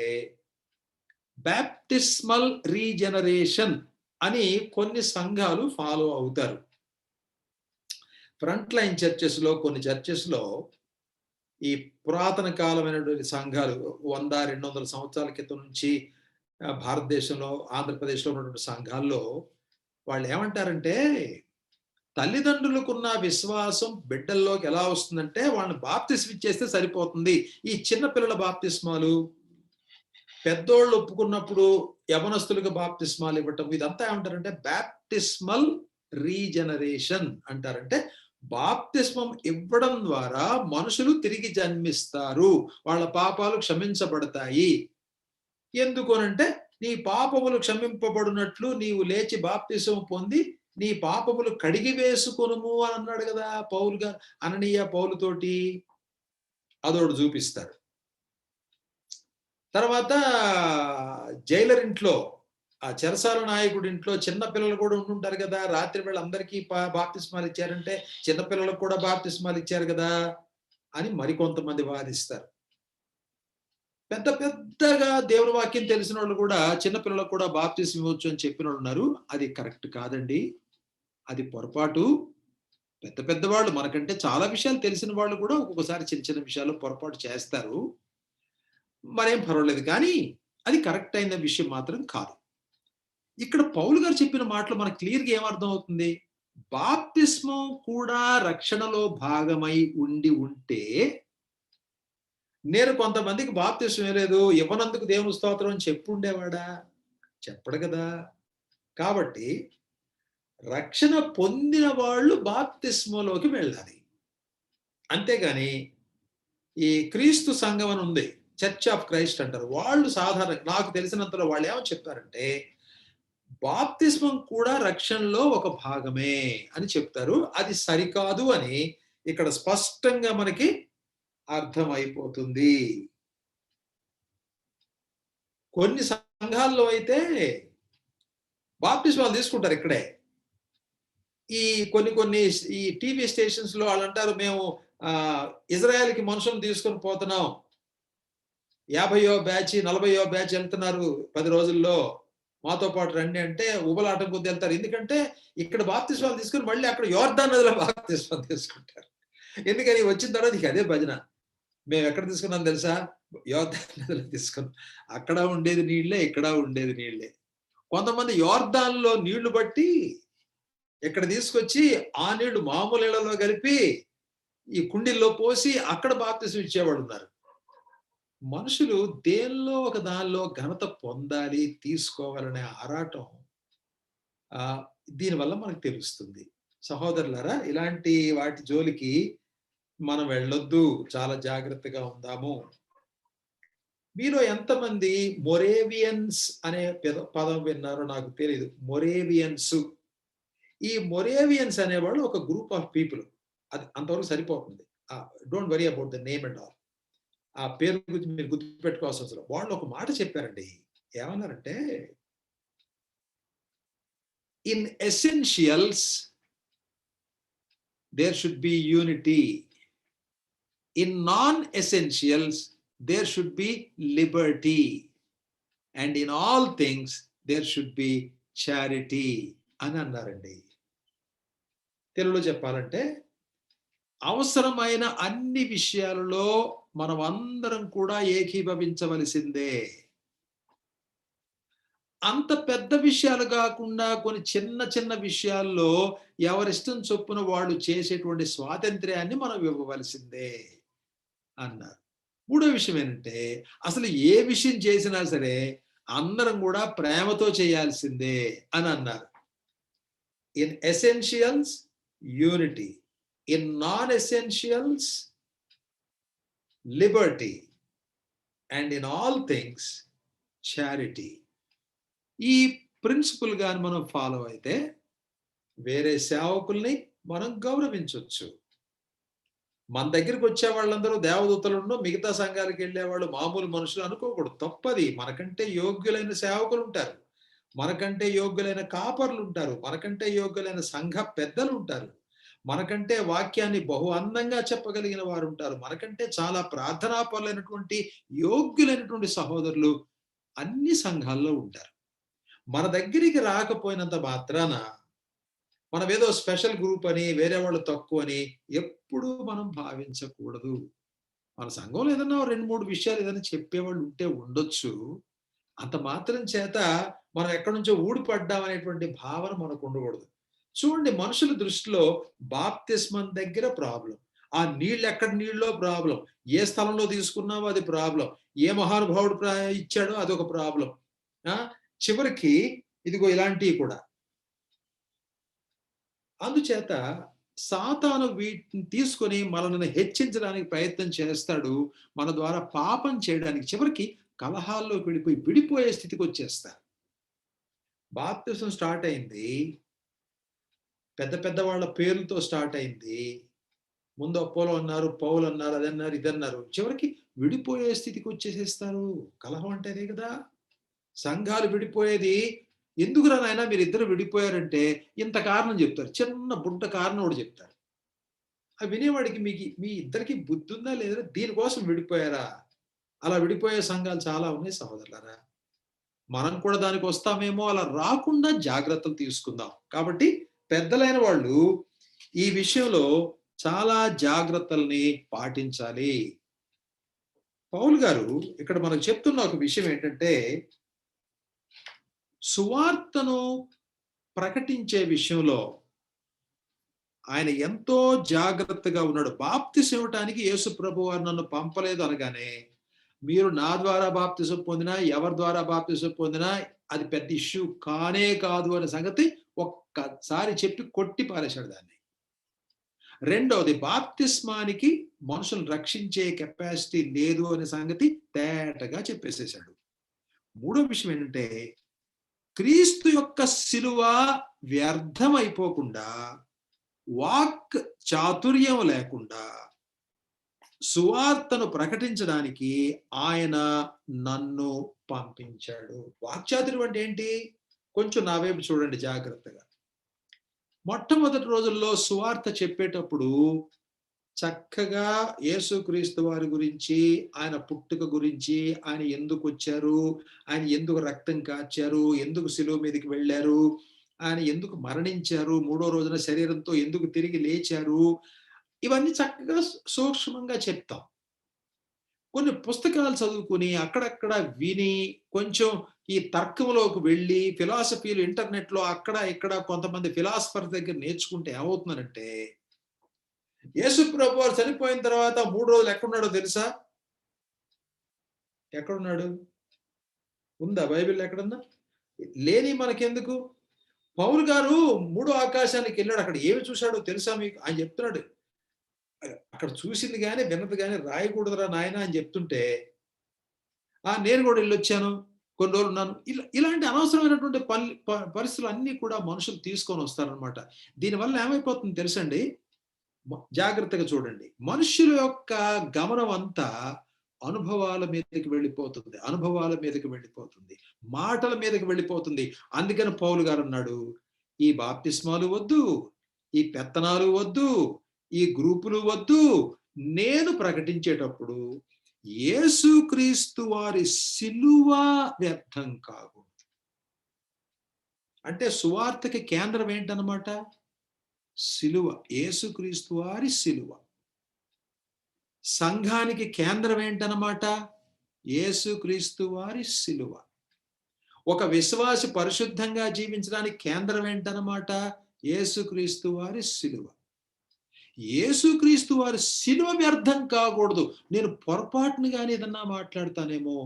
[SPEAKER 1] బాప్టిస్మల్ రీజనరేషన్ అని కొన్ని సంఘాలు ఫాలో అవుతారు. ఫ్రంట్ లైన్ చర్చెస్ లో, కొన్ని చర్చెస్ లో ఈ పురాతన కాలమైనటువంటి సంఘాలు 100-200 సంవత్సరాల క్రితం నుంచి భారతదేశంలో, ఆంధ్రప్రదేశ్లో ఉన్నటువంటి సంఘాల్లో వాళ్ళు ఏమంటారంటే, తల్లిదండ్రులకున్న విశ్వాసం బిడ్డల్లోకి ఎలా వస్తుందంటే, వాళ్ళని బాప్తిస్మం ఇచ్చేస్తే సరిపోతుంది. ఈ చిన్న పిల్లల బాప్తిస్మాలు, పెద్దోళ్ళు ఒప్పుకున్నప్పుడు యవనస్తులకు బాప్తిస్మాలు ఇవ్వటం, ఇదంతా ఏమంటారంటే బాప్టిస్మల్ రీజనరేషన్ అంటారంటే, బాప్తిస్మం ఇవ్వడం ద్వారా మనుషులు తిరిగి జన్మిస్తారు, వాళ్ళ పాపాలు క్షమించబడతాయి. ఎందుకు అనంటే, నీ పాపములు క్షమింపబడినట్లు నీవు లేచి బాప్తిసం పొంది నీ పాపములు కడిగి వేసుకొనుము అని అన్నాడు కదా అననీయ పౌలుతోటి. అదోటి చూపిస్తాడు. తర్వాత జైలర్ ఇంట్లో, ఆ చెరసాల నాయకుడి ఇంట్లో చిన్న పిల్లలు కూడా ఉండుంటారు కదా! రాత్రి వేళ అందరికీ బాప్తిస్మాలు ఇచ్చారంటే, చిన్న పిల్లలకు కూడా బాప్తిస్మాలు ఇచ్చారు కదా! అని మరికొంతమంది వాదిస్తారు. పెద్ద పెద్దగా దేవుని వాక్యం తెలిసినోళ్ళు కూడా చిన్న పిల్లలకు కూడా బాప్తిసం ఇవ్వచ్చు అని చెప్పినోళ్ళున్నారు. అది కరెక్ట్ కాదండి. అది పొరపాటు. పెద్ద పెద్దవాళ్ళు మనకంటే చాలా విషయాలు తెలిసిన వాళ్ళు కూడా ఒక్కొక్కసారి చిన్న చిన్న విషయాల్లో పొరపాటు చేస్తారు. మరేం పర్వాలేదు కానీ, అది కరెక్ట్ అయిన విషయం మాత్రం కాదు. ఇక్కడ పౌలు గారు చెప్పిన మాటలు మనకు క్లియర్‌గా ఏమర్థం అవుతుంది? బాప్తిస్మం కూడా రక్షణలో భాగమై ఉంటే, నేను కొంతమందికి బాప్తిస్మం ఇవ్వలేదు, ఇవ్వనందుకు దేవుని స్తోత్రం అని చెప్పుండేవాడా? చెప్పడు కదా! కాబట్టి రక్షణ పొందిన వాళ్ళు బాప్తిస్మంలోకి వెళ్ళాలి. అంతేగాని ఈ క్రీస్తు సంఘం అని ఉంది. చర్చ్ ఆఫ్ క్రైస్ట్ అంటారు. వాళ్ళు సాధారణంగా నాకు తెలిసినంతలో వాళ్ళేమని చెప్తారంటే, బాప్తిస్మం కూడా రక్షణలో ఒక భాగమే అని చెప్తారు. అది సరికాదు అని ఇక్కడ స్పష్టంగా మనకి అర్థమైపోతుంది. కొన్ని సంఘాల్లో అయితే బాప్తిస్మాలు తీసుకుంటారు ఇక్కడే. ఈ కొన్ని కొన్ని ఈ టీవీ స్టేషన్స్‌లో ఆళ్ళంటారు మేము ఇజ్రాయెల్‌కి మనుషుల్ని తీసుకొని పోతున్నాం. 50వ బ్యాచ్, 40వ బ్యాచ్ ఎళ్తున్నారు 10 రోజుల్లో. మాతో పాటు రండి అంటే ఉబలాటం కొద్దీ ఎళ్తారు. ఎందుకంటే ఇక్కడ బాప్తిస్మాలు తీసుకొని మళ్ళీ అక్కడ యోర్దాన్ నదిలో బాప్తిస్మం తీసుకుంటారు. ఎందుకని వచ్చిన తర్వాత ఇక అదే భజన. మేమెక్కడ తీసుకున్నాం తెలుసా? యోర్దాన్ నదిలో తీసుకున్నాం. అక్కడ ఉండేది నీళ్ళే, ఇక్కడ ఉండేది నీళ్ళే. కొంతమంది యోర్దాన్‌లో నీళ్లు బట్టి ఇక్కడ తీసుకొచ్చి ఆ నీళ్లు మామూలు నీళ్ళలో కలిపి ఈ కుండీల్లో పోసి అక్కడ బాప్తిసం ఇచ్చేవాళ్ళున్నారు. మనుషులు దేనిలో ఒక దానిలో ఘనత పొందాలి, తీసుకోవాలనే ఆరాటం ఆహ్, దీనివల్ల మనకు తెలుస్తుంది. సహోదరులారా, ఇలాంటి వాటి జోలికి మనం వెళ్ళొద్దు. చాలా జాగ్రత్తగా ఉందాము. మీలో ఎంతమంది మొరేవియన్స్ అనే పదం విన్నారో నాకు తెలీదు. మొరేవియన్స్. ఈ మొరేవియన్స్ అనేవాళ్ళు ఒక గ్రూప్ ఆఫ్ పీపుల్. అది అంతవరకు సరిపోతుంది. Don't worry about the name and all. ఆ పేరు గురించి మీరు గుర్తుపెట్టుకోవాల్సిన అవసరం. వాళ్ళు ఒక మాట చెప్పారండి. ఏమన్నారంటే, in essentials there should be unity. In non essentials there should be liberty. And in all things there should be charity అని అన్నారండి. తెలుగులో చెప్పాలంటే, అవసరమైన అన్ని విషయాలలో మనం అందరం కూడా ఏకీభవించవలసిందే. అంత పెద్ద విషయాలు కాకుండా కొన్ని చిన్న చిన్న విషయాల్లో ఎవరిష్టం చొప్పున వాళ్ళు చేసేటువంటి స్వాతంత్ర్యాన్ని మనం ఇవ్వవలసిందే అన్నారు. మూడో విషయం ఏంటంటే, అసలు ఏ విషయం చేసినా సరే అందరం కూడా ప్రేమతో చేయాల్సిందే అని అన్నారు. In essentials unity, in non essentials Liberty, and in all things charity. ఈ ప్రిన్సిపల్ గాని మనం ఫాలో అయితే వేరే సేవకుల్ని మనం గౌరవించొచ్చు. మన దగ్గరికి వచ్చే వాళ్ళందరూ దేవదూతలుండు, మిగతా సంఘాలకు వెళ్ళేవాళ్ళు మామూలు మనుషులు అనుకోకూడదు. తప్పది. మనకంటే యోగ్యులైన సేవకులుంటారు. మనకంటే యోగ్యులైన కాపరులుంటారు. మనకంటే యోగ్యులైన సంఘ పెద్దలుంటారు. మనకంటే వాక్యాన్ని బహు అందంగా చెప్పగలిగిన వారుంటారు. మనకంటే చాలా ప్రార్థనాపరులైనటువంటి యోగ్యులైనటువంటి సహోదరులు అన్ని సంఘాల్లో ఉంటారు. మన దగ్గరికి రాకపోయినంత మాత్రాన మనమేదో స్పెషల్ గ్రూప్ అని, వేరే వాళ్ళు తక్కువని ఎప్పుడూ మనం భావించకూడదు. మన సంఘంలో ఏదన్నా 2, 3 విషయాలు ఏదైనా చెప్పేవాళ్ళు ఉంటే ఉండొచ్చు. అంత మాత్రం చేత మనం ఎక్కడి నుంచో ఊడిపడ్డాం అనేటువంటి భావన మనకు ఉండకూడదు. చూడండి, మనుషుల దృష్టిలో బాప్తిస్మం దగ్గర ప్రాబ్లమ్. ఆ నీళ్ళు ఎక్కడి నీళ్ళో ప్రాబ్లమ్. ఏ స్థలంలో తీసుకున్నావో అది ప్రాబ్లమ్. ఏ మహానుభావుడు ఇచ్చాడో అదొక ప్రాబ్లమ్. ఆ! చివరికి ఇదిగో ఇలాంటివి కూడా. అందుచేత సాతాను వీటిని తీసుకొని మనల్ని హెచ్చించడానికి ప్రయత్నం చేస్తాడు. మన ద్వారా పాపం చేయడానికి. చివరికి కలహాల్లోకి వెళ్ళిపోయి విడిపోయే స్థితికొచ్చేస్తారు. బాప్తిసం స్టార్ట్ అయింది. పెద్ద పెద్ద వాళ్ళ పేర్లతో స్టార్ట్ అయింది. ముందు అపోలో అన్నారు, పౌలు అన్నారు, అదన్నారు, ఇదన్నారు. చివరికి విడిపోయే స్థితికి వచ్చేసేస్తారు. కలహం అంటే అదే కదా! సంఘాలు విడిపోయేది ఎందుకురా నాయనా మీరిద్దరు విడిపోయారంటే ఇంత కారణం చెప్తారు. చిన్న బుడ్డ కారణం ఒకటి చెప్తారు. ఆ వినేవాడికి మీ ఇద్దరికీ బుద్ధుందా లేదా? దీనికోసం విడిపోయారా? అలా విడిపోయే సంఘాలు చాలా ఉన్నాయి సహోదరులారా. మనం కూడా దానికొస్తామేమో, అలా రాకుండా జాగ్రత్తలు తీసుకుందాం. కాబట్టి పెద్దలైన వాళ్ళు ఈ విషయంలో చాలా జాగ్రత్తల్ని పాటించాలి. పౌలు గారు ఇక్కడ మనకు చెప్తున్న ఒక విషయం ఏంటంటే, సువార్తను ప్రకటించే విషయంలో ఆయన ఎంతో జాగ్రత్తగా ఉన్నాడు. బాప్తిసం ఇవ్వటానికి యేసు ప్రభువారు నన్ను పంపలేదు అనగానే, మీరు నా ద్వారా బాప్తిసం పొందినా, ఎవరి ద్వారా బాప్తిసం పొందినా అది పెద్ద ఇష్యూ కానే కాదు అనే సంగతి ఒక్కసారి చెప్పి కొట్టి పారేశాడు దాన్ని. రెండవది బాప్తిస్మానికి మనుషులను రక్షించే కెపాసిటీ లేదు అనే సంగతి తేటగా చెప్పేసేసాడు. మూడో విషయం ఏంటంటే, క్రీస్తు యొక్క శిలువ వ్యర్థమైపోకుండా, వాక్ చాతుర్యం లేకుండా సువార్తను ప్రకటించడానికి ఆయన నన్ను పంపించాడు. వాక్చాతుర్యం అంటే ఏంటి? కొంచెం నా వైపు చూడండి జాగ్రత్తగా. మొట్టమొదటి రోజుల్లో సువార్త చెప్పేటప్పుడు చక్కగా యేసుక్రీస్తు వారి గురించి, ఆయన పుట్టుక గురించి, ఆయన ఎందుకొచ్చారు, ఆయన ఎందుకు రక్తం కార్చారు, ఎందుకు శిలువ మీదకి వెళ్లారు, ఆయన ఎందుకు మరణించారు, మూడో రోజున శరీరంతో ఎందుకు తిరిగి లేచారు, ఇవన్నీ చక్కగా సూక్ష్మంగా చెప్తాం. కొన్ని పుస్తకాలు చదువుకొని, అక్కడక్కడ విని, కొంచెం ఈ తర్కంలోకి వెళ్ళి, ఫిలాసఫీలు ఇంటర్నెట్‌లో అక్కడ, ఇక్కడ కొంతమంది ఫిలాసఫర్స్ దగ్గర నేర్చుకుంటే ఏమవుతుందనంటే, యేసు ప్రభువారు చనిపోయిన తర్వాత 3 రోజులు ఎక్కడున్నాడో తెలుసా? ఎక్కడున్నాడు? ఉందా బైబిల్‌లో ఎక్కడన్నా? లేనియి మనకెందుకు? పౌలు గారు మూడో ఆకాశానికెళ్ళాడు. అక్కడ ఏమి చూసాడో తెలుసా మీకు? ఆయన చెప్తున్నాడు. అక్కడ చూసింది గాని, విన్నది గాని రాయకూడదురా నాయనా అని చెప్తుంటే, నేను గూడా ఎళ్ళొచ్చాను. కొన్ని రోజులున్నాను. ఇలాంటి అనవసరమైనటువంటి పరిస్థితులు అన్నీ కూడా మనుషులు తీసుకొనొస్తారనమాట. దీనివల్ల ఏమైపోతుందో తెలుసండి? జాగ్రత్తగా చూడండి. మనుష్యుల యొక్క గమనం అంతా అనుభవాల మీదకి వెళ్ళిపోతుంది. అనుభవాల మీదకి వెళ్ళిపోతుంది. మాటల మీదకి వెళ్ళిపోతుంది. అందుకని పౌలు గారన్నాడు, ఈ బాప్తిస్మాలు వద్దు, ఈ పెత్తనాలు వద్దు, ఈ గ్రూపులు వద్దు. నేను ప్రకటించేటప్పుడు యేసుక్రీస్తు వారి శిలువ వ్యర్థం కాకూడదు. అంటే సువార్తకి కేంద్రం ఏంటన్నమాట? శిలువ. యేసుక్రీస్తు వారి శిలువ. సంఘానికి కేంద్రం ఏంటన్నమాట? యేసుక్రీస్తు వారి శిలువ. ఒక విశ్వాసి పరిశుద్ధంగా జీవించడానికి కేంద్రం ఏంటన్నమాట? యేసుక్రీస్తు వారి శిలువ. యేసుక్రీస్తు వారి శిలువ వ్యర్థం కాకూడదు. నేను పొరపాటున గాని ఏదన్నా మాట్లాడతానేమో,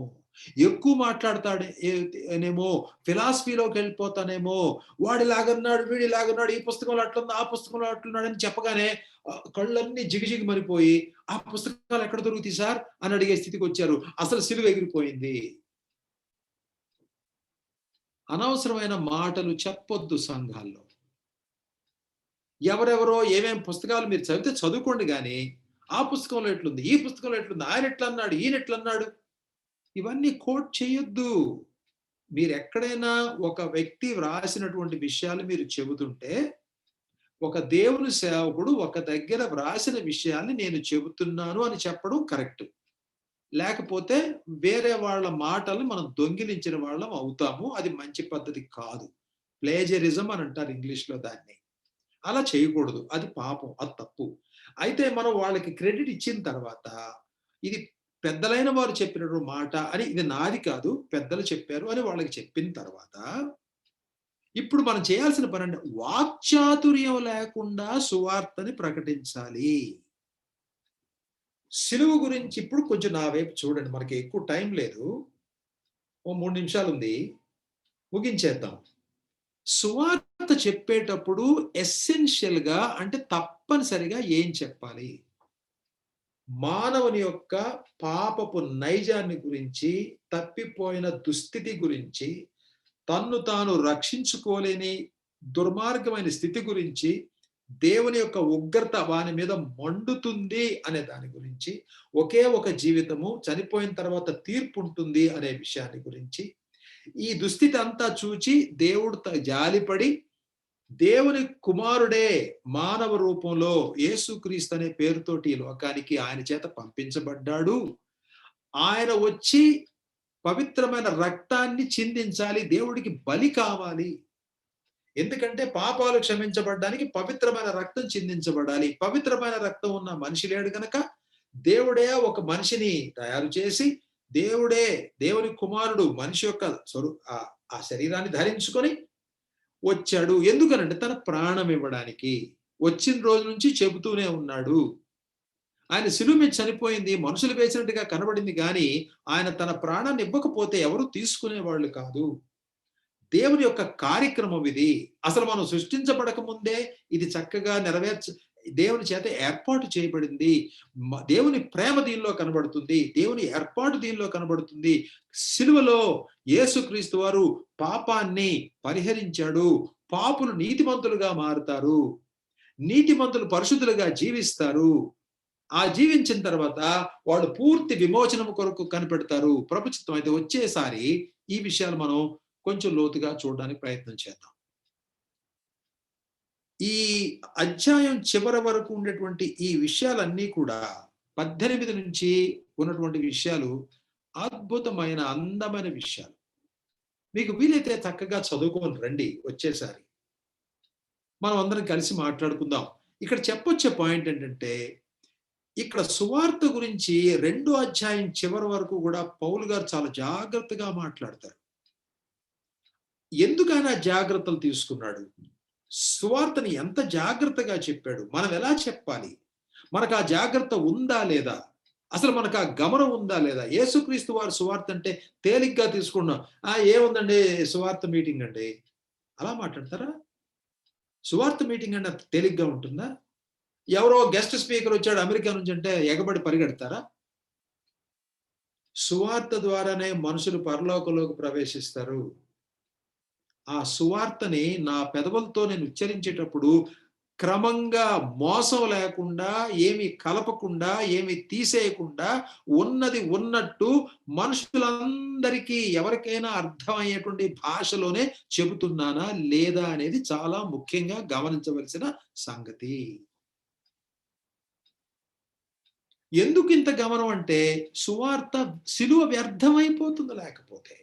[SPEAKER 1] ఎక్కువ మాట్లాడతానేమో, ఫిలాసఫీలోకి వెళ్ళిపోతానేమో, వాడిలాగన్నాడు, వీడిలాగన్నాడు, ఈ పుస్తకంలో అట్లుంది, ఆ పుస్తకంలో అట్లున్నాడు అని చెప్పగానే కళ్ళన్నీ జిగజిగి మరిపోయి, ఆ పుస్తకాలు ఎక్కడ దొరుకుతాయి సార్ అని అడిగే స్థితికి వచ్చారు. అసలు సిలువ ఎగిరిపోయింది. అనవసరమైన మాటలు చెప్పొద్దు సంఘాల్లో. ఎవరెవరో ఏమేం పుస్తకాలు మీరు చదివితే చదువుకోండి గాని, ఆ పుస్తకంలో ఎట్లుంది, ఈ పుస్తకంలో ఎట్లుంది, ఆయన ఎట్లన్నాడు, ఈయన ఎట్లన్నాడు, ఇవన్నీ కోట్ చేయొద్దు. మీరెక్కడైనా ఒక వ్యక్తి వ్రాసినటువంటి విషయాలు మీరు చెబుతుంటే, ఒక దేవుని సేవకుడు ఒక దగ్గర వ్రాసిన విషయాన్ని నేను చెబుతున్నాను అని చెప్పడం కరెక్ట్. లేకపోతే వేరే వాళ్ళ మాటల్ని మనం దొంగిలించిన వాళ్ళం అవుతాము. అది మంచి పద్ధతి కాదు. ప్లేజరిజం అని అంటారు ఇంగ్లీష్‌లో దాన్ని. అలా చేయకూడదు. అది పాపం. అది తప్పు. అయితే మనం వాళ్ళకి క్రెడిట్ ఇచ్చిన తర్వాత, ఇది పెద్దలైన వారు చెప్పినటువంటి మాట అని, ఇది నాది కాదు, పెద్దలు చెప్పారు అని వాళ్ళకి చెప్పిన తర్వాత, ఇప్పుడు మనం చేయాల్సిన పనంటే వాక్చాతుర్యం లేకుండా సువార్తని ప్రకటించాలి. సిలువ గురించి ఇప్పుడు కొంచెం నా వైపు చూడండి. మనకి ఎక్కువ టైం లేదు. ఓ 3 నిమిషాలుంది. ముగించేద్దాం. సువార్త చెప్పేటప్పుడు ఎసెన్షియల్‌గా అంటే తప్పనిసరిగా ఏం చెప్పాలి? మానవుని యొక్క పాపపు నైజాన్ని గురించి, తప్పిపోయిన దుస్థితి గురించి, తన్ను తాను రక్షించుకోలేని దుర్మార్గమైన స్థితి గురించి, దేవుని యొక్క ఉగ్రత వాని మీద మండుతుంది అనే దాని గురించి, ఒకే ఒక జీవితము, చనిపోయిన తర్వాత తీర్పు ఉంటుంది అనే విషయాన్ని గురించి, ఈ దుస్థితి అంతా చూచి దేవుడు జాలిపడి దేవుని కుమారుడే మానవ రూపంలో యేసుక్రీస్తు అనే పేరుతోటి ఈ లోకానికి ఆయన చేత పంపించబడ్డాడు. ఆయన వచ్చి పవిత్రమైన రక్తాన్ని చిందించాలి, దేవుడికి బలి కావాలి. ఎందుకంటే పాపాలు క్షమించబడ్డానికి పవిత్రమైన రక్తం చిందించబడాలి. పవిత్రమైన రక్తం ఉన్న మనిషి లేడు గనక దేవుడే ఒక మనిషిని తయారు చేసి, దేవుడే దేవుని కుమారుడు మనిషి యొక్క ఆ శరీరాన్ని ధరించుకొని వచ్చాడు. ఎందుకనంటే తన ప్రాణం ఇవ్వడానికి. వచ్చిన రోజు నుంచి చెబుతూనే ఉన్నాడు. ఆయన శిలువ మీద చనిపోయింది మనుషులు వేసినట్టుగా కనబడింది కానీ ఆయన తన ప్రాణాన్ని ఇవ్వకపోతే ఎవరు తీసుకునేవాళ్ళు కాదు. దేవుని యొక్క కార్యక్రమం ఇది. అసలు మనం సృష్టించబడక ముందే ఇది చక్కగా దేవుని చేత ఏర్పాటు చేయబడింది. దేవుని ప్రేమ దీనిలో కనబడుతుంది, దేవుని ఏర్పాటు దీనిలో కనబడుతుంది. సిలువలో యేసుక్రీస్తు వారు పాపాన్ని పరిహరించాడు. పాపులు నీతిమంతులుగా మారుతారు, నీతిమంతులు పరిశుద్ధులుగా జీవిస్తారు. ఆ జీవించిన తర్వాత వాళ్ళు పూర్తి విమోచనం కొరకు కనిపెడతారు. ప్రభు చిత్తం అయితే వచ్చేసారి ఈ విషయాలు మనం కొంచెం లోతుగా చూడడానికి ప్రయత్నం చేద్దాం. ఈ అధ్యాయం చివరి వరకు ఉండేటువంటి ఈ విషయాలన్నీ కూడా 18 నుంచి ఉన్నటువంటి విషయాలు అద్భుతమైన అందమైన విషయాలు. మీకు వీలైతే చక్కగా చదువుకొని రండి. వచ్చేసారి మనం అందరం కలిసి మాట్లాడుకుందాం. ఇక్కడ చెప్పొచ్చే పాయింట్ ఏంటంటే, ఇక్కడ సువార్త గురించి 2వ అధ్యాయం చివరి వరకు కూడా పౌలు గారు చాలా జాగ్రత్తగా మాట్లాడతారు. ఎందుకైనా జాగ్రత్తలు తీసుకున్నాడు, సువార్తని ఎంత జాగ్రత్తగా చెప్పాడు, మనం ఎలా చెప్పాలి, మనకు ఆ జాగ్రత్త ఉందా లేదా, అసలు మనకు ఆ గమనం ఉందా లేదా. యేసుక్రీస్తు వారు సువార్త అంటే తేలిగ్గా తీసుకున్నాం. ఏముందండి సువార్త మీటింగ్ అండి, అలా మాట్లాడతారా? సువార్త మీటింగ్ అంటే తేలిగ్గా ఉంటుందా? ఎవరో గెస్ట్ స్పీకర్ వచ్చాడు అమెరికా నుంచి అంటే ఎగబడి పరిగెడతారా? సువార్త ద్వారానే మనుషులు పరలోకంలోకి ప్రవేశిస్తారు. ఆ సువార్తని నా పెదవులతో నేను ఉచ్చరించేటప్పుడు క్రమంగా మోసం లేకుండా, ఏమి కలపకుండా, ఏమి తీసేయకుండా ఉన్నది ఉన్నట్టు మనుషులందరికీ ఎవరికైనా అర్థమయ్యేటువంటి భాషలోనే చెబుతున్నానా లేదా అనేది చాలా ముఖ్యంగా గమనించవలసిన సంగతి. ఎందుకు ఇంత గమనం అంటే, సువార్త సిలువ వ్యర్థమైపోతుంది లేకపోతే.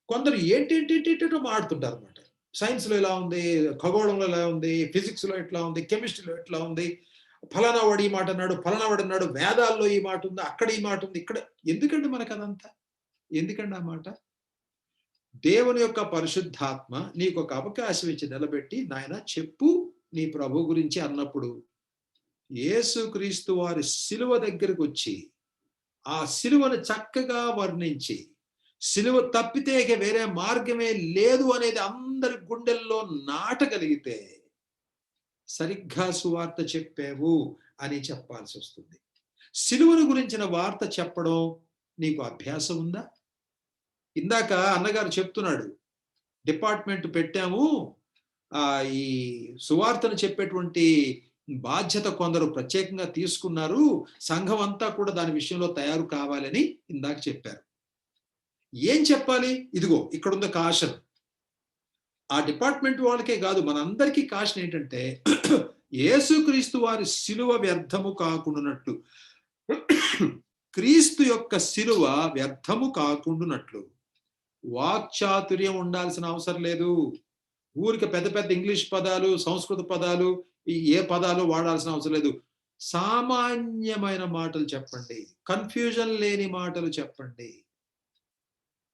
[SPEAKER 1] కొందరు ఏంటేంటేంటో మాడుతుంటారు అనమాట. సైన్స్లో ఎలా ఉంది, ఖగోళంలో ఎలా ఉంది, ఫిజిక్స్లో ఎట్లా ఉంది, కెమిస్ట్రీలో ఎట్లా ఉంది, ఫలానా వాడు ఈ మాట అన్నాడు, ఫలానా వాడు అన్నాడు, వేదాల్లో ఈ మాట ఉంది, అక్కడ ఈ మాట ఉంది, ఇక్కడ. ఎందుకండి మనకు అదంతా? ఎందుకండి ఆ మాట? దేవుని యొక్క పరిశుద్ధాత్మ నీకు ఒక అవకాశం ఇచ్చి నిలబెట్టి, నాయన చెప్పు నీ ప్రభు గురించి అన్నప్పుడు, యేసుక్రీస్తు వారి సిలువ దగ్గరకు వచ్చి ఆ సిలువను చక్కగా వర్ణించి, సిలువ తప్పితే ఇక వేరే మార్గమే లేదు అనేది అందరి గుండెల్లో నాటగలిగితే సరిగ్గా సువార్త చెప్పావు అని చెప్పాల్సి వస్తుంది. సిలువను గురించిన వార్త చెప్పడం నీకు అభ్యాసం ఉందా? ఇందాక అన్నగారు చెప్తున్నాడు, డిపార్ట్మెంట్ పెట్టాము, ఈ సువార్తను చెప్పేటువంటి బాధ్యత కొందరు ప్రత్యేకంగా తీసుకున్నారు, సంఘం అంతా కూడా దాని విషయంలో తయారు కావాలని ఇందాక చెప్పారు. ఏం చెప్పాలి? ఇదిగో ఇక్కడ ఉంది కాషన్. ఆ డిపార్ట్మెంట్ వాళ్ళకే కాదు, మనందరికీ కాషన్ ఏంటంటే, యేసుక్రీస్తు వారి సిలువ వ్యర్థము కాకుండానట్లు, క్రీస్తు యొక్క సిలువ వ్యర్థము కాకుండానట్లు వాక్చాతుర్యం ఉండాల్సిన అవసరం లేదు. ఊరికి పెద్ద పెద్ద ఇంగ్లీష్ పదాలు, సంస్కృత పదాలు, ఏ పదాలు వాడాల్సిన అవసరం లేదు. సామాన్యమైన మాటలు చెప్పండి, కన్ఫ్యూజన్ లేని మాటలు చెప్పండి.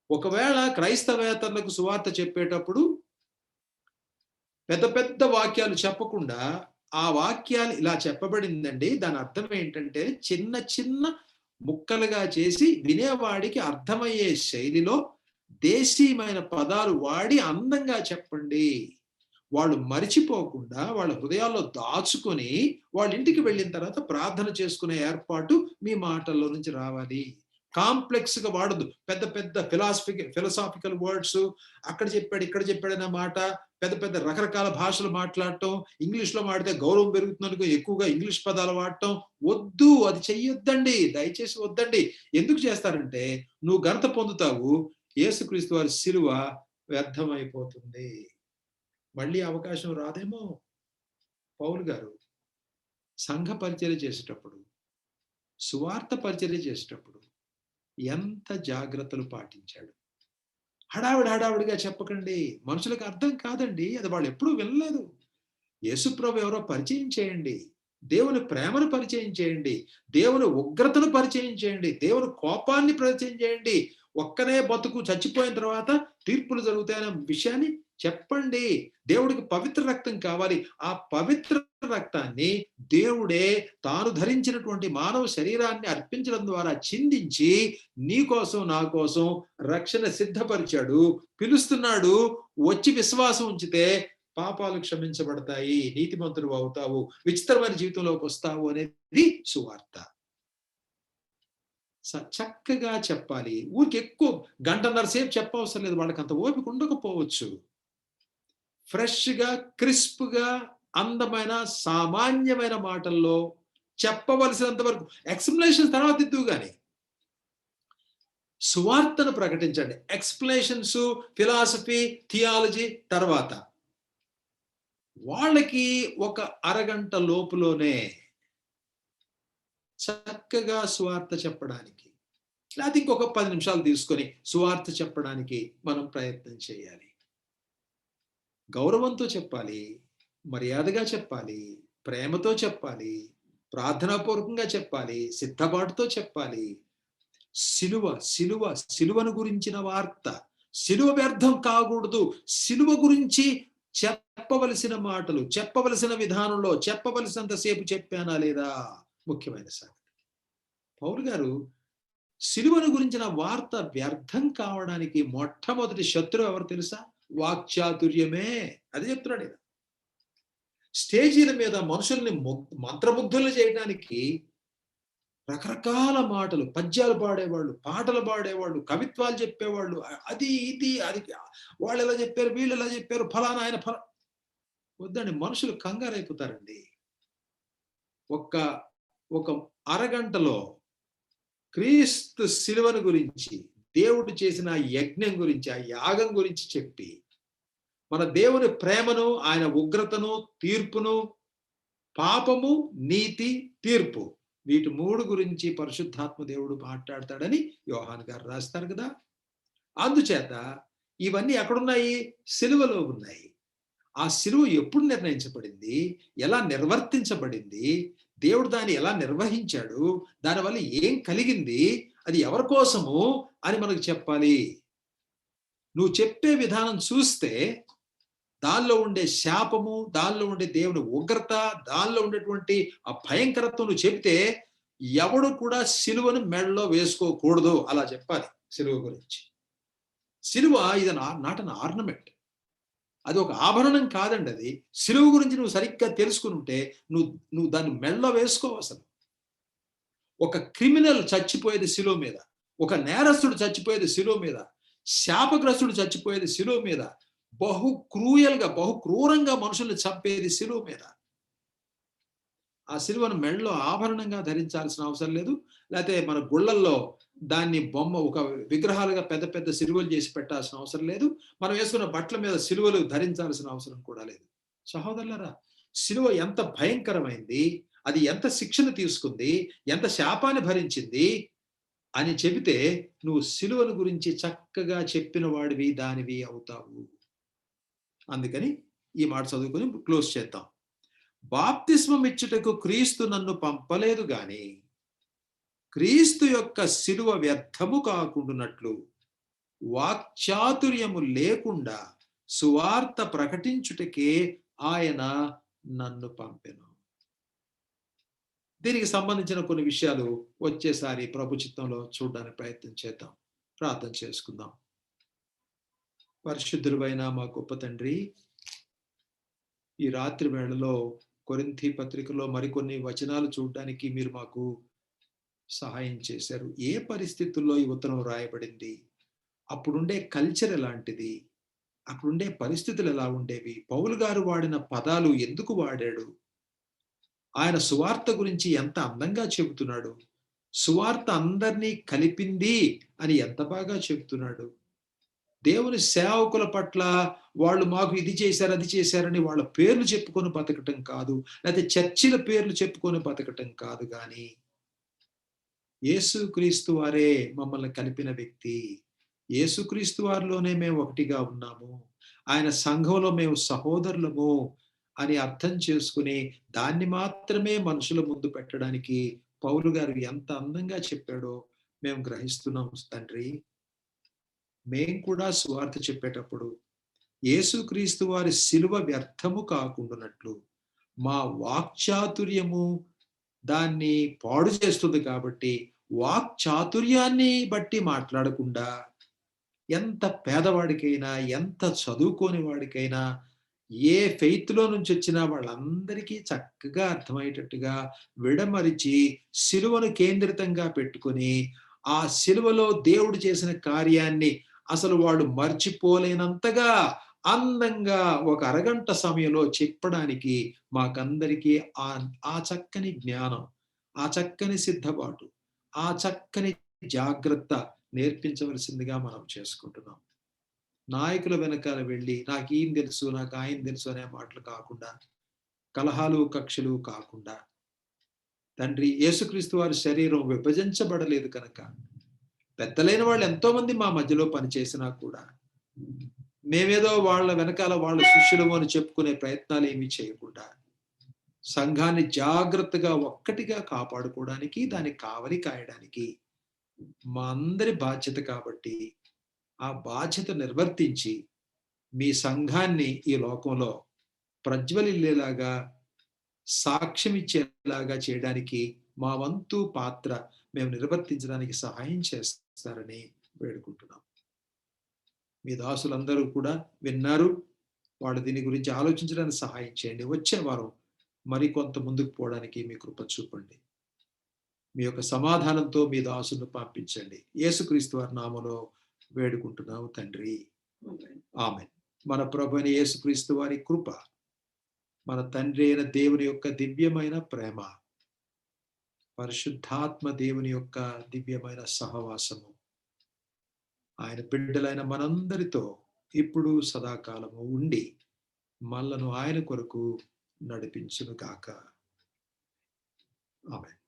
[SPEAKER 1] ఒకవేళ క్రైస్తవేతరులకు సువార్త చెప్పేటప్పుడు పెద్ద పెద్ద వాక్యాలు చెప్పకుండా, ఆ వాక్యాలు ఇలా చెప్పబడిందండి, దాని అర్థం ఏంటంటే చిన్న చిన్న ముక్కలుగా చేసి వినేవాడికి అర్థమయ్యే శైలిలో దేశీయమైన పదాలు వాడి అందంగా చెప్పండి. వాళ్ళు మరిచిపోకుండా వాళ్ళ హృదయాల్లో దాచుకొని వాళ్ళ ఇంటికి వెళ్ళిన తర్వాత ప్రార్థన చేసుకునే ఏర్పాటు మీ మాటల్లో నుంచి రావాలి. కాంప్లెక్స్ గా వాడద్దు. పెద్ద పెద్ద ఫిలాసాఫికల్ వర్డ్స్ అక్కడ చెప్పాడు, ఇక్కడ చెప్పాడన్న మాట, పెద్ద పెద్ద రకరకాల భాషలు మాట్లాడటం, ఇంగ్లీష్ లో మాడితే గౌరవం పెరుగుతుందనుకో ఎక్కువగా ఇంగ్లీష్ పదాలు వాడటం వద్దు. అది చెయ్యొద్దండి, దయచేసి వద్దండి. ఎందుకు చేస్తారంటే నువ్వు ఘనత పొందుతావు, యేసుక్రీస్తు వారి శిలువ వ్యర్థమైపోతుంది. మళ్ళీ అవకాశం రాదేమో. పౌలు గారు సంఘ పరిచర్య చేసేటప్పుడు, సువార్త పరిచర్య చేసేటప్పుడు ఎంత జాగ్రత్తలు పాటించాడు. హడావిడిగా చెప్పకండి, మనుషులకు అర్థం కాదండి, అది వాళ్ళు ఎప్పుడూ వినలేదు. యేసుప్రభు ఎవరో పరిచయం చేయండి, దేవుని ప్రేమను పరిచయం చేయండి, దేవుని ఉగ్రతను పరిచయం చేయండి, దేవుని కోపాన్ని పరిచయం చేయండి. ఒక్కనే బతుకు, చచ్చిపోయిన తర్వాత తీర్పులు జరుగుతాయనే విషయాన్ని చెప్పండి. దేవుడికి పవిత్ర రక్తం కావాలి. ఆ పవిత్ర రక్తాన్ని దేవుడే తాను ధరించినటువంటి మానవ శరీరాన్ని అర్పించడం ద్వారా చిందించి నీ కోసం నా కోసం రక్షణ సిద్ధపరిచాడు, పిలుస్తున్నాడు. వచ్చి విశ్వాసం ఉంచితే పాపాలు క్షమించబడతాయి, నీతిమంతుడు అవుతావు, విచిత్రమైన జీవితంలోకి వస్తావు అనేది సువార్త. చక్కగా చెప్పాలి. ఊరికి ఎక్కువ గంటన్నర సేపు చెప్పవసరం లేదు, వాళ్ళకి అంత ఓపిక ఉండకపోవచ్చు. ఫ్రెష్గా, క్రిస్ప్గా, అందమైన సామాన్యమైన మాటల్లో చెప్పవలసినంత వరకు. ఎక్స్ప్లెనేషన్ తర్వాత ఇద్దువు గాని సువార్తను ప్రకటించండి. ఎక్స్ప్లెనేషన్స్, ఫిలాసఫీ, థియాలజీ తర్వాత. వాళ్ళకి ఒక అరగంట లోపులోనే చక్కగా సువార్త చెప్పడానికి, లేకపోతే ఇంకొక 10 నిమిషాలు తీసుకొని సువార్త చెప్పడానికి మనం ప్రయత్నం చేయాలి. గౌరవంతో చెప్పాలి, మర్యాదగా చెప్పాలి, ప్రేమతో చెప్పాలి, ప్రార్థనాపూర్వకంగా చెప్పాలి, సిద్ధపాటుతో చెప్పాలి. సిలువను గురించిన వార్త, సిలువ వ్యర్థం కాకూడదు. సిలువ గురించి చెప్పవలసిన మాటలు, చెప్పవలసిన విధానంలో చెప్పవలసినంతసేపు చెప్పానా లేదా ముఖ్యమైన సంగతి. పౌలు గారు సిలువను గురించిన వార్త వ్యర్థం కావడానికి మొట్టమొదటి శత్రువు ఎవరు తెలుసా? వాక్చాతుర్యమే. అది చెప్తున్నాడు ఆయన. స్టేజీల మీద మనుషుల్ని మంత్రముగ్ధులు చేయడానికి రకరకాల మాటలు, పద్యాలు పాడేవాళ్ళు, పాటలు పాడేవాళ్ళు, కవిత్వాలు చెప్పేవాళ్ళు, అది ఇది అది, వాళ్ళు ఎలా చెప్పారు, వీళ్ళు ఎలా చెప్పారు, ఫలానా ఆయన వద్దండి, మనుషులు కంగారైపోతారండి. ఒక అరగంటలో క్రీస్తు శిలువను గురించి, దేవుడు చేసిన యజ్ఞం గురించి, ఆ యాగం గురించి చెప్పి, మన దేవుని ప్రేమను, ఆయన ఉగ్రతను, తీర్పును, పాపము, నీతి, తీర్పు, వీటి 3 గురించి పరిశుద్ధాత్మ దేవుడు మాట్లాడతాడని యోహాను గారు రాస్తారు కదా. అందుచేత ఇవన్నీ ఎక్కడున్నాయి? సిలువలో ఉన్నాయి. ఆ సిలువ ఎప్పుడు నిర్ణయించబడింది, ఎలా నిర్వర్తించబడింది, దేవుడు దాన్ని ఎలా నిర్వహించాడు, దానివల్ల ఏం కలిగింది, అది ఎవరి కోసము అని మనకు చెప్పాలి. నువ్వు చెప్పే విధానం చూస్తే దానిలో ఉండే శాపము, దానిలో ఉండే దేవుని ఉగ్రత, దానిలో ఉండేటువంటి ఆ భయంకరత్వం నువ్వు చెప్తే ఎవడు కూడా సిలువను మెడలో వేసుకోకూడదు అలా చెప్పాలి. సిలువ గురించి, సిలువ ఇది నాట్ అన్ ఆర్నమెంట్, అది ఒక ఆభరణం కాదండి. అది సిలువ గురించి నువ్వు సరిగ్గా తెలుసుకుని ఉంటే నువ్వు దాన్ని మెడలో వేసుకోవు. అసలు ఒక క్రిమినల్ చచ్చిపోయేది సిలువ మీద, ఒక నేరస్తుడు చచ్చిపోయేది సిలువ మీద, శాపగ్రస్తుడు చచ్చిపోయేది సిలువ మీద, బహు క్రూరంగా మనుషుల్ని చంపేది సిలువ మీద. ఆ సిలువను మెడలో ఆభరణంగా ధరించాల్సిన అవసరం లేదు. లేకపోతే మన గుళ్ళల్లో దాన్ని ఒక విగ్రహాలుగా పెద్ద పెద్ద సిలువలు చేసి పెట్టాల్సిన అవసరం లేదు. మనం వేసుకున్న బట్టల మీద సిలువలు ధరించాల్సిన అవసరం కూడా లేదు. సహోదరులారా, సిలువ ఎంత భయంకరమైంది, అది ఎంత శిక్షను తీసుకుంది, ఎంత శాపాన్ని భరించింది అని చెబితే నువ్వు సిలువను గురించి చక్కగా చెప్పిన వాడివి, దానివి అవుతావు. అందుకని ఈ మాట చదువుకొని క్లోజ్ చేద్దాం. బాప్తిస్మం ఇచ్చుటకు క్రీస్తు నన్ను పంపలేదు గాని క్రీస్తు యొక్క సిలువ వ్యర్థము కాకుండానట్లు వాక్చాతుర్యము లేకుండా సువార్త ప్రకటించుటకే ఆయన నన్ను పంపెను. దీనికి సంబంధించిన కొన్ని విషయాలు వచ్చేసారి ప్రభు చిత్తంలో చూడడానికి ప్రయత్నం చేద్దాం. ప్రార్థన చేసుకుందాం. పరిశుద్ధుడైన మా గొప్ప తండ్రి, ఈ రాత్రి వేళలో కొరింథీ పత్రికలో మరికొన్ని వచనాలు చూడడానికి మీరు మాకు సహాయం చేశారు. ఏ పరిస్థితుల్లో ఈ ఉత్తరం రాయబడింది? అప్పుడుండే కల్చర్ ఎలాంటిది? అక్కడుండే పరిస్థితులు ఎలా ఉండేవి? పౌలు గారు వాడిన పదాలు ఎందుకు వాడాడు? ఆయన సువార్త గురించి ఎంత అందంగా చెబుతున్నాడు? సువార్త అందరినీ కలిపింది అని ఎంత బాగా చెబుతున్నాడు? దేవుని సేవకుల పట్ల వాళ్ళు మాకు ఇది చేశారు, అది చేశారని వాళ్ళ పేర్లు చెప్పుకొని బతకటం కాదు. లేతే చర్చిల పేర్లు చెప్పుకొని బతకటం కాదు గానీ, యేసుక్రీస్తు వారే మమ్మల్ని కలిపిన వ్యక్తి. యేసుక్రీస్తు వారిలోనే మేము ఒకటిగా ఉన్నాము. ఆయన సంఘంలో మేము సహోదరులము అని అర్థం చేసుకుని, దాన్ని మాత్రమే మనుషుల ముందు పెట్టడానికి పౌలు గారు ఎంత అందంగా చెప్పాడో మేము గ్రహిస్తున్నాం తండ్రి. మేము కూడా సువార్త చెప్పేటప్పుడు యేసుక్రీస్తు వారి శిలువ వ్యర్థము కాకుండానట్లు మా వాక్చాతుర్యము దాన్ని పాడు చేస్తుంది కాబట్టి వాక్చాతుర్యాన్ని బట్టి మాట్లాడకుండా ఎంత పేదవాడికైనా, ఎంత చదువుకోని వాడికైనా, ఏ ఫెయిత్‌లో నుంచొచ్చినా వాళ్ళందరికీ చక్కగా అర్థమయ్యేటట్టుగా విడమరిచి, సిలువను కేంద్రితంగా పెట్టుకొని, ఆ సిలువలో దేవుడు చేసిన కార్యాన్ని అసలు వాళ్ళు మర్చిపోలేనంతగా అందంగా ఒక అరగంట సమయంలో చెప్పడానికి మాకందరికీ ఆ చక్కని జ్ఞానం, ఆ చక్కని సిద్ధపాటు, ఆ చక్కని జాగ్రత్త నేర్పించవలసిందిగా మనం చేసుకుంటున్నాం. నాయకుల వెనకాల వెళ్ళి నాకీయన తెలుసు, నాకు ఆయన తెలుసు అనే మాటలు కాకుండా, కలహాలు, కక్షలు కాకుండా, తండ్రి యేసుక్రీస్తు వారి శరీరం విభజించబడలేదు కనుక, పెద్దలైన వాళ్ళు ఎంతో మంది మా మధ్యలో పనిచేసినా కూడా, మేమేదో వాళ్ళ వెనకాల వాళ్ళ శిష్యులము అని చెప్పుకునే ప్రయత్నాలు ఏమీ చేయకుండా, సంఘాన్ని జాగ్రత్తగా ఒక్కటిగా కాపాడుకోవడానికి, దాన్ని కావలి కాయడానికి మా అందరి బాధ్యత కాబట్టి, ఆ బాధ్యత నిర్వర్తించి మీ సంఘాన్ని ఈ లోకంలో ప్రజ్వలిల్లేలాగా, సాక్ష్యమిచ్చేలాగా చేయడానికి మా వంతు పాత్ర మేము నిర్వర్తించడానికి సహాయం చేస్తారని వేడుకుంటున్నాం. మీ దాసులందరూ కూడా విన్నారు. వాళ్ళు దీని గురించి ఆలోచించడానికి సహాయం చేయండి. వచ్చే వారం మరికొంత ముందుకు పోవడానికి మీ కృప చూపండి. మీ యొక్క సమాధానంతో మీ దాసులను పంపించండి. యేసుక్రీస్తు వారి నామములో వేడుకుంటున్నాము తండ్రి. ఆమేన్. మన ప్రభువైన యేసుక్రీస్తు వారి కృప, మన తండ్రి అయిన దేవుని యొక్క దివ్యమైన ప్రేమ, పరిశుద్ధాత్మ దేవుని యొక్క దివ్యమైన సహవాసము, ఆయన బిడ్డలైన మనందరితో ఇప్పుడు సదాకాలము ఉండి మనలను ఆయన కొరకు నడిపించును గాక. ఆమేన్.